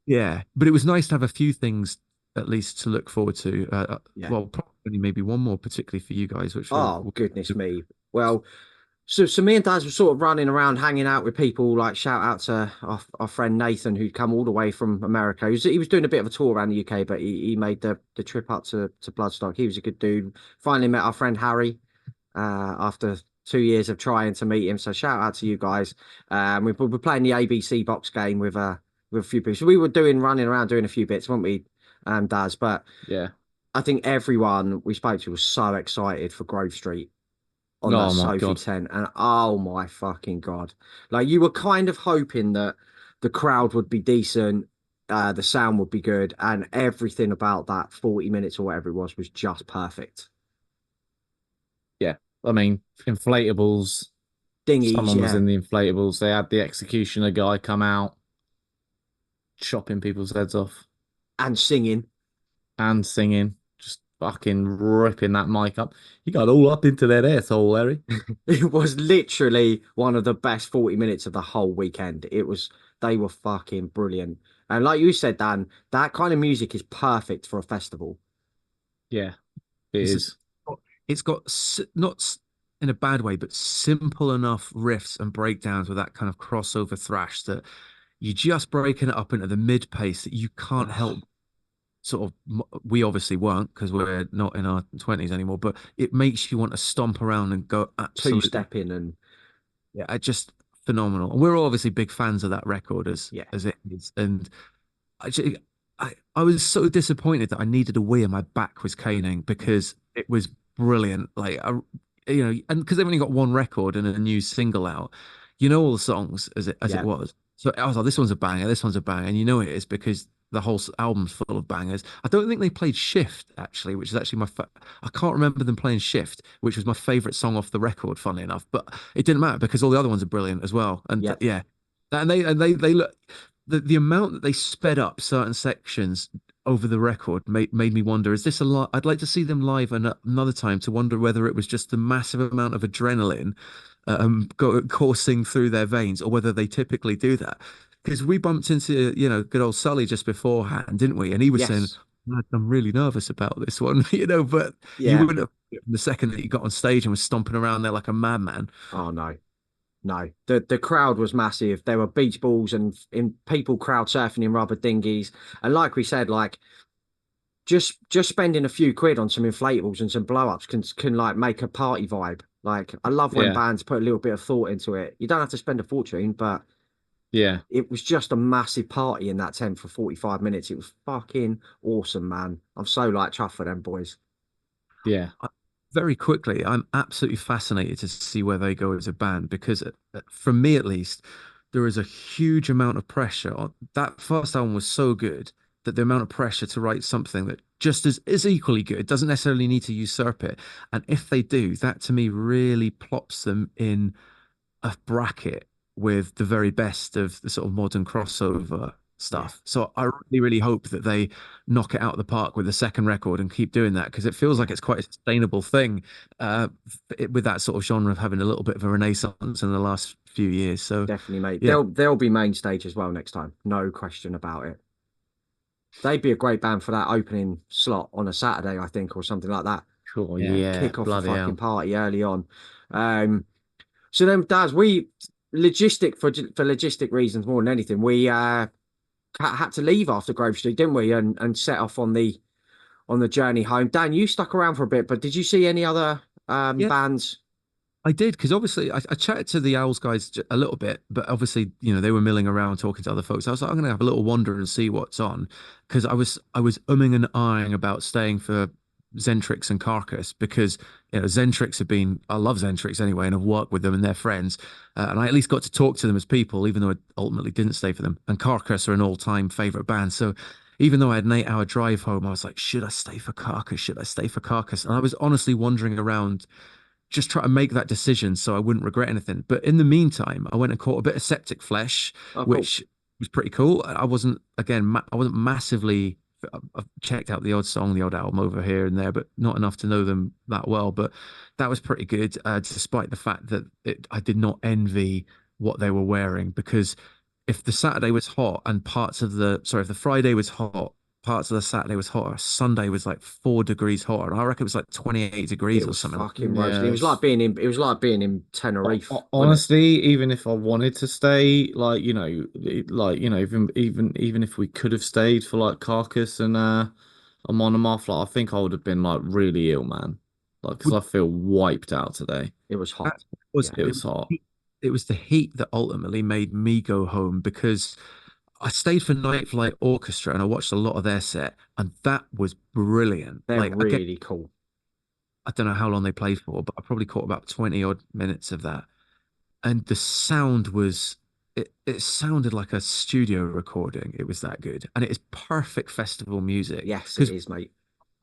Yeah, but it was nice to have a few things at least to look forward to. Yeah. Well, probably maybe one more, particularly for you guys, which Oh, goodness me. Well, so me and Daz were sort of running around, hanging out with people. Like shout out to our friend Nathan, who'd come all the way from America. He was doing a bit of a tour around the UK, but he made the trip up to Bloodstock. He was a good dude. Finally met our friend Harry after 2 years of trying to meet him. So shout out to you guys. We were playing the ABC box game with a few people. So we were running around doing a few bits, weren't we, Daz? But Yeah. I think everyone we spoke to was so excited for Grove Street on that Oh my Sophie God. tent, and oh my fucking God, like you were kind of hoping that the crowd would be decent, the sound would be good, and everything about that 40 minutes or whatever it was just perfect. Yeah. I mean, inflatables. Dinghies, Someone was yeah, in the inflatables. They had the executioner guy come out, chopping people's heads off and singing. and singing, just fucking ripping that mic up. You got all up into that asshole, Larry. It was literally one of the best 40 minutes of the whole weekend. They were fucking brilliant. And like you said, Dan, that kind of music is perfect for a festival. Yeah, it It's is. it's got not in a bad way, but simple enough riffs and breakdowns with that kind of crossover thrash that you're just breaking it up into the mid pace that you can't help sort of we obviously weren't because we're not in our 20s anymore, but it makes you want to stomp around and go absolutely Two-stepping and yeah, just phenomenal. And we're all obviously big fans of that record yeah. as it is. And I was so disappointed that I needed a wee and my back was caning because it was brilliant. And because they've only got one record and a new single out, you know all the songs as it Yeah. was. So I was like, this one's a banger, this one's a banger, and you know it is because the whole album's full of bangers. I don't think they played Shift actually, which is actually I can't remember them playing Shift, which was my favorite song off the record, funnily enough. But it didn't matter because all the other ones are brilliant as well. And Yeah. yeah, and they look the amount that they sped up certain sections over the record made me wonder, is this a lot? I'd like to see them live another time to wonder whether it was just the massive amount of adrenaline coursing through their veins or whether they typically do that. Because we bumped into, good old Sully just beforehand, didn't we? And he was saying, Yes. I'm really nervous about this one, but you Yeah. wouldn't have the second that you got on stage and was stomping around there like a madman. Oh no. No. The crowd was massive. There were beach balls and in people crowd surfing in rubber dinghies. And like we said, like just spending a few quid on some inflatables and some blow ups can like make a party vibe. Like I love when Yeah. bands put a little bit of thought into it. You don't have to spend a fortune, but Yeah. it was just a massive party in that tent for 45 minutes. It was fucking awesome, man. I'm so like chuffed for them boys. Yeah. Very quickly, I'm absolutely fascinated to see where they go as a band because, for me at least, there is a huge amount of pressure. That first album was so good that the amount of pressure to write something that just is equally good doesn't necessarily need to usurp it. And if they do, that to me really plops them in a bracket with the very best of the sort of modern crossover stuff. So I really, really hope that they knock it out of the park with the second record and keep doing that, because it feels like it's quite a sustainable thing with that sort of genre of having a little bit of a renaissance in the last few years. So Definitely, mate. yeah. They'll be main stage as well next time. No question about it. They'd be a great band for that opening slot on a Saturday, I think, or something like that. Sure, Yeah, yeah, Kick off a bloody fucking hell. party early on. So then, Daz, we logistic reasons more than anything, we had to leave after Grove Street, didn't we? And set off on the journey home. Dan, you stuck around for a bit, but did you see any other Yeah. bands? I did, because obviously I chatted to the Owls guys a little bit, but obviously, you know, they were milling around talking to other folks. I was like, I'm going to have a little wander and see what's on, because I was umming and ahhing about staying for Zentrix and Carcass, because, you know, Zentrix have been, I love Zentrix anyway, and I've worked with them and their friends, and I at least got to talk to them as people, even though I ultimately didn't stay for them. And Carcass are an all-time favorite band, so even though I had an 8-hour drive home, I was like, should I stay for Carcass? Should I stay for Carcass? And I was honestly wandering around, just try to make that decision so I wouldn't regret anything. But in the meantime, I went and caught a bit of Septic Flesh, Oh, cool. which was pretty cool. I wasn't, again, I wasn't massively, I've checked out the odd song, the odd album over here and there, but not enough to know them that well. But that was pretty good, despite the fact that I did not envy what they were wearing, because if the Saturday was hot and if the Friday was hot, parts of the Saturday was hotter. Sunday was like 4 degrees hotter. I reckon it was like 28 degrees It or was something. fucking Yeah, roasting. It was like being in. It was like being in Tenerife. Honestly, even if I wanted to stay, like, you know, even if we could have stayed for like Carcass and Monomath, like, I think I would have been like really ill, man. Like, because I feel wiped out today. It was hot. It was hot. It was the heat that ultimately made me go home, because I stayed for Night Flight Orchestra and I watched a lot of their set, and that was brilliant. They're Like, really cool. I don't know how long they played for, but I probably caught about 20 odd minutes of that. And the sound was, it sounded like a studio recording. It was that good. And it is perfect festival music. Yes, it 'Cause is, mate.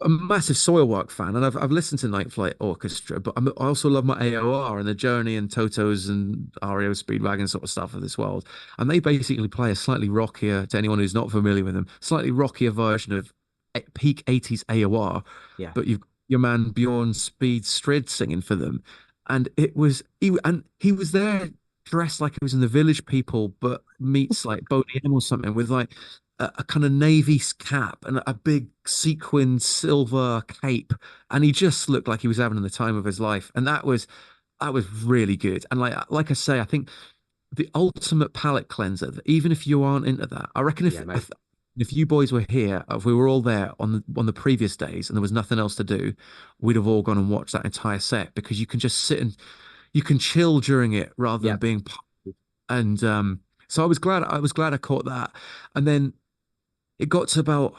I'm a massive Soilwork fan, and I've listened to Night Flight Orchestra, but I also love my AOR and the Journey and Toto's and REO Speedwagon sort of stuff of this world. And they basically play a slightly rockier, to anyone who's not familiar with them, slightly rockier version of peak 80s AOR. Yeah. But you've your man Bjorn Speed Strid singing for them, and he was there dressed like he was in the Village People, but meets like Boney M or something, with like a kind of navy cap and a big sequin silver cape, and he just looked like he was having the time of his life. And that was really good. And like I say, I think the ultimate palate cleanser, even if you aren't into that, I reckon Yeah, mate. if you boys were here, if we were all there on the previous days and there was nothing else to do, we'd have all gone and watched that entire set, because you can just sit and you can chill during it rather than Yeah. being pumped. And so I was glad I caught that. And then it got to about,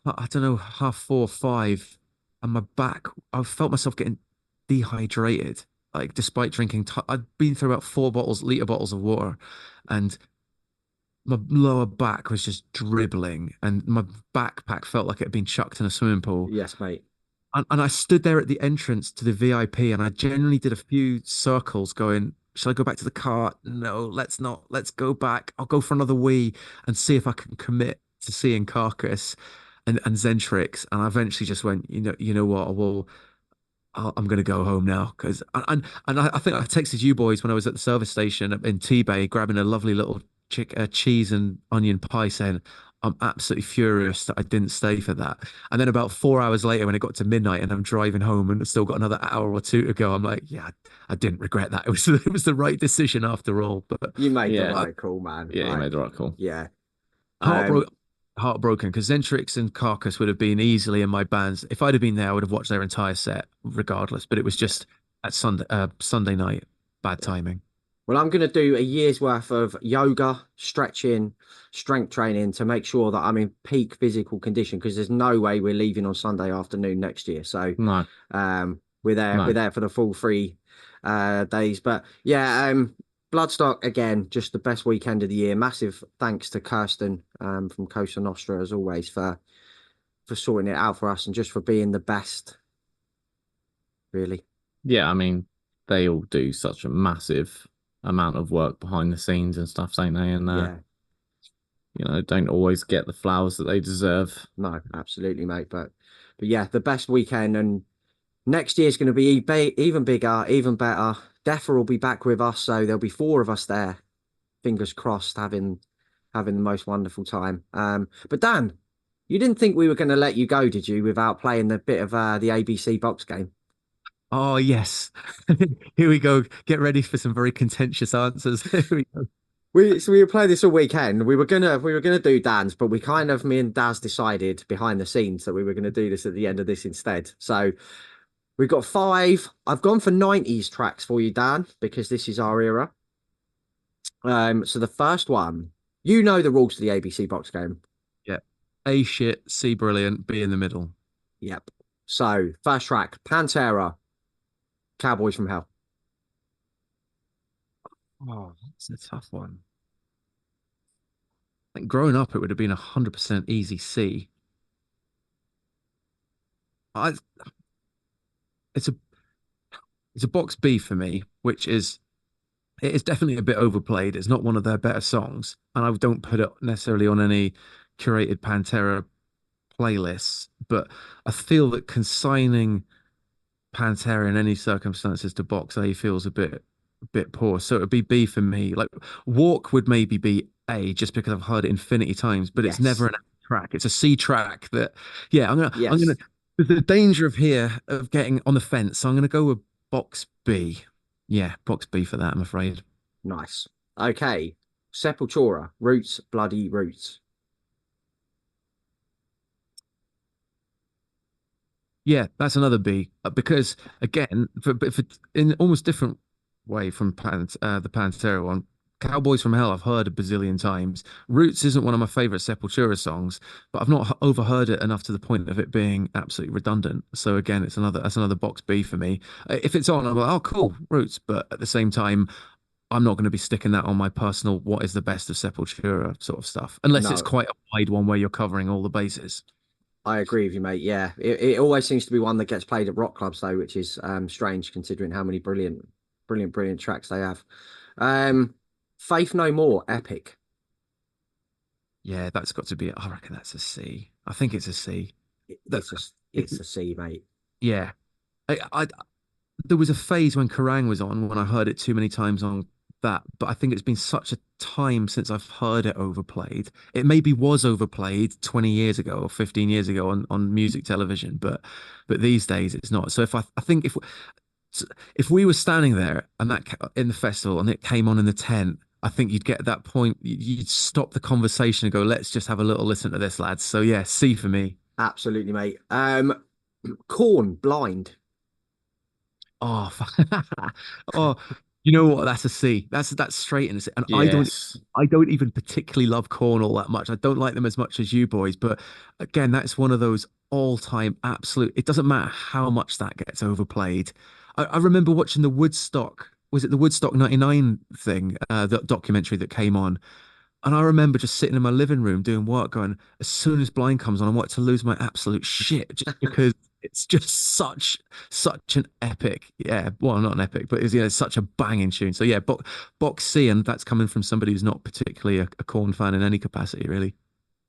I don't know, 4:30, 5, and I felt myself getting dehydrated. Like, despite drinking, I'd been through about 4 liter bottles of water, and my lower back was just dribbling, and my backpack felt like it had been chucked in a swimming pool. Yes, mate. And I stood there at the entrance to the VIP, and I genuinely did a few circles going, shall I go back to the car? No, let's not. Let's go back. I'll go for another wee and see if I can commit to seeing Carcass and Zentrix. And I eventually just went, you know what? I'm going to go home now, because I think I texted you boys when I was at the service station in T-Bay grabbing a lovely little cheese and onion pie, saying I'm absolutely furious that I didn't stay for that. And then about 4 hours later, when it got to midnight and I'm driving home and still got another hour or two to go, I'm like, yeah, I didn't regret that. It was the right decision after all. But You made the Yeah. right call, man. Yeah, you Like, made the right call. Yeah. heartbroken, because Zentrix and Carcass would have been easily in my bands. If I'd have been there, I would have watched their entire set regardless. But it was just at Sunday night, bad timing. Well, I'm going to do a year's worth of yoga, stretching, strength training to make sure that I'm in peak physical condition, because there's no way we're leaving on Sunday afternoon next year. So No. we're there for the full 3 days. But yeah, Bloodstock, again, just the best weekend of the year. Massive thanks to Kirsten from Cosa Nostra, as always, for sorting it out for us and just for being the best, really. Yeah, I mean, they all do such a massive amount of work behind the scenes and stuff, don't they? And don't always get the flowers that they deserve. No, absolutely, mate. But yeah, the best weekend, and next year's going to be even bigger, even better. Deffer will be back with us, so there'll be 4 of us there. Fingers crossed, having the most wonderful time. But Dan, you didn't think we were going to let you go, did you, without playing the bit of the ABC box game? Oh yes. Here we go. Get ready for some very contentious answers. Here we go. We were playing this all weekend. We were gonna do Dan's, but me and Daz decided behind the scenes that we were gonna do this at the end of this instead. So we've got 5. I've gone for 90s tracks for you, Dan, because this is our era. So the first one, you know the rules to the ABC box game. Yeah. A shit, C brilliant, B in the middle. Yep. So first track, Pantera, Cowboys from Hell. Oh, that's a tough one. I think growing up, it would have been 100% easy C. I, it's a it's a box B for me, which is it is definitely a bit overplayed. It's not one of their better songs, and I don't put it necessarily on any curated Pantera playlists. But I feel that consigning Pantera in any circumstances to box A feels a bit poor. So it would be B for me. Like Walk would maybe be A just because I've heard it infinity times, but it's never an A track. It's a C track that, yeah, I'm gonna, there's the danger of getting on the fence. So I'm gonna go with box B. Yeah, box B for that, I'm afraid. Nice. Okay. Sepultura, Roots, Bloody Roots. Yeah, that's another B because again, for in almost different way from the Pantera one. Cowboys from Hell, I've heard a bazillion times. Roots isn't one of my favorite Sepultura songs, but I've not overheard it enough to the point of it being absolutely redundant. So again, that's another box B for me. If it's on, I'm like, oh, cool, Roots. But at the same time, I'm not going to be sticking that on my personal what is the best of Sepultura sort of stuff, unless it's quite a wide one where you're covering all the bases. I agree with you, mate. Yeah, it always seems to be one that gets played at rock clubs, though, which is strange considering how many brilliant tracks they have. Faith No More, Epic. Yeah, that's got to be. I reckon that's a C. I think it's a C. It's a C, mate. Yeah, I there was a phase when Kerrang was on when I heard it too many times on that, but I think it's been such a time since I've heard it overplayed. It maybe was overplayed 20 years ago or 15 years ago on music television, but these days it's not. So I think if we were standing there and that in the festival and it came on in the tent, I think you'd get at that point, you'd stop the conversation and go, let's just have a little listen to this, lads. So yeah, C for me. Absolutely, mate. Korn, Blind. Oh, oh, you know what? That's a C. That's straight in a C. And Yes. I don't even particularly love Korn all that much. I don't like them as much as you boys. But again, that's one of those all-time absolute. It doesn't matter how much that gets overplayed. I remember watching the Woodstock. Was it the Woodstock '99 thing? The documentary that came on. And I remember just sitting in my living room doing work, going, as soon as Blind comes on, I want to lose my absolute shit just because it's just such an epic, yeah. Well, not an epic, but it's such a banging tune. So yeah, box C, and that's coming from somebody who's not particularly a Korn fan in any capacity, really.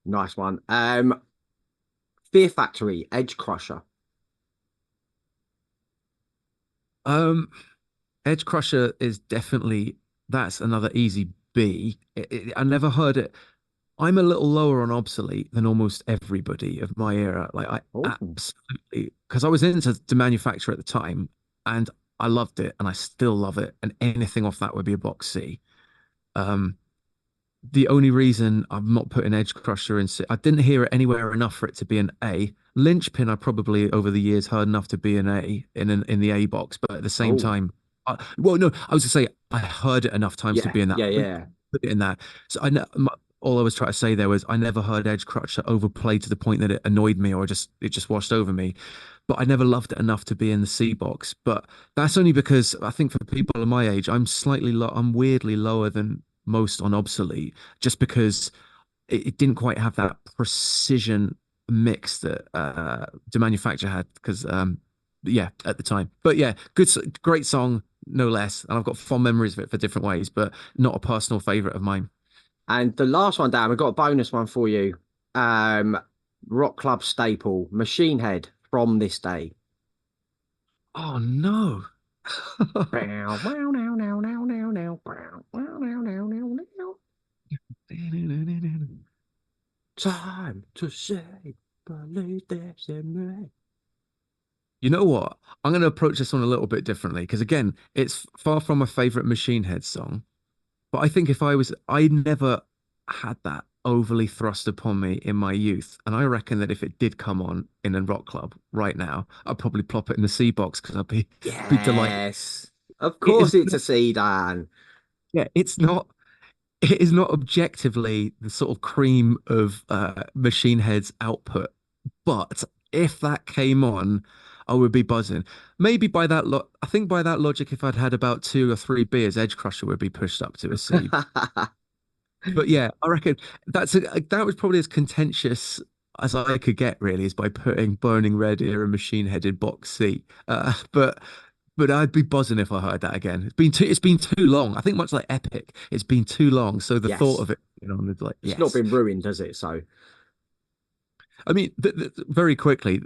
Nice one. Fear Factory, Edge Crusher. Edge Crusher is that's another easy B. I never heard it. I'm a little lower on Obsolete than almost everybody of my era. Like I absolutely, because I was into the manufacturer at the time and I loved it and I still love it. And anything off that would be a box C. The only reason I'm not putting Edge Crusher in C, I didn't hear it anywhere enough for it to be an A. Linchpin, I probably over the years heard enough to be an A in the A box, but at the same time, well, no, I was going to say I heard it enough times to be in that. Yeah. Put it in that. So I know all I was trying to say there was I never heard Edge Crusher overplayed to the point that it annoyed me or it just washed over me. But I never loved it enough to be in the C box. But that's only because I think for people of my age, I'm weirdly lower than most on Obsolete, just because it didn't quite have that precision mix that the manufacturer had. Because yeah, at the time. But yeah, great song, no less. And I've got fond memories of it for different ways, but not a personal favorite of mine. And the last one, Dan, we've got a bonus one for you. Rock club staple, Machine Head, From This Day. Oh no. Time to say, believe this in me. You know what? I'm going to approach this one a little bit differently because again, it's far from my favorite Machine Head song. But I think I never had that overly thrust upon me in my youth. And I reckon that if it did come on in a rock club right now, I'd probably plop it in the C box because be delighted. Yes, of course It it's a C, Dan. Yeah, it is not objectively the sort of cream of Machine Head's output. But if that came on, I would be buzzing. Maybe I think by that logic, if I'd had about 2 or 3 beers, Edge Crusher would be pushed up to a C. But yeah, I reckon that was probably as contentious as I could get, really, is by putting Burning Red era Machine Head in box C. But I'd be buzzing if I heard that again. It's been too long. I think much like Epic, it's been too long. So the Yes. thought of it, like It's not been ruined, has it? So I mean, very quickly,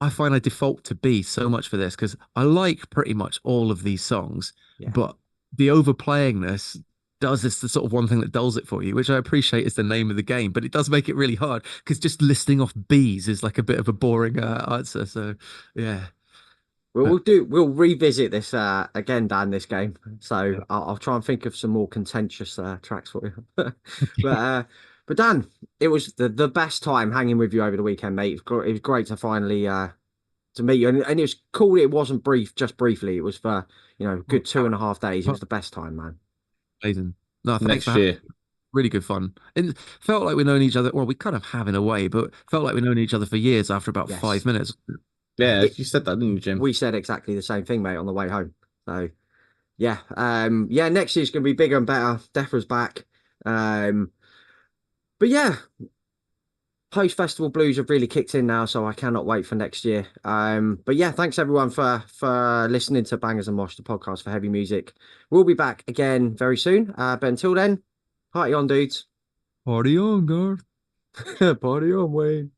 I find I default to B so much for this because I like pretty much all of these songs, Yeah. but the overplayingness does this the sort of one thing that dulls it for you, which I appreciate is the name of the game, but it does make it really hard because just listing off Bs is like a bit of a boring answer. So yeah. we'll revisit this again, Dan, this game. So I'll try and think of some more contentious tracks for you. But Dan, it was the best time hanging with you over the weekend, mate. It was great to finally to meet you, and it was cool. It wasn't just briefly. It was for good 2.5 days. It was the best time, man. Amazing. No, thanks Next year. Really good fun. And felt like we've known each other. Well, we kind of have in a way, but felt like we've known each other for years after about Yes. 5 minutes. Yeah, you said that, didn't you, Jim? We said exactly the same thing, mate, on the way home. So yeah, next year's gonna be bigger and better. Defra's back. But yeah, post festival blues have really kicked in now, so I cannot wait for next year. But yeah, thanks everyone for listening to Bangers and Mosh, the podcast for heavy music. We'll be back again very soon. But until then, party on, dudes. Party on, guard. Party on, Wayne.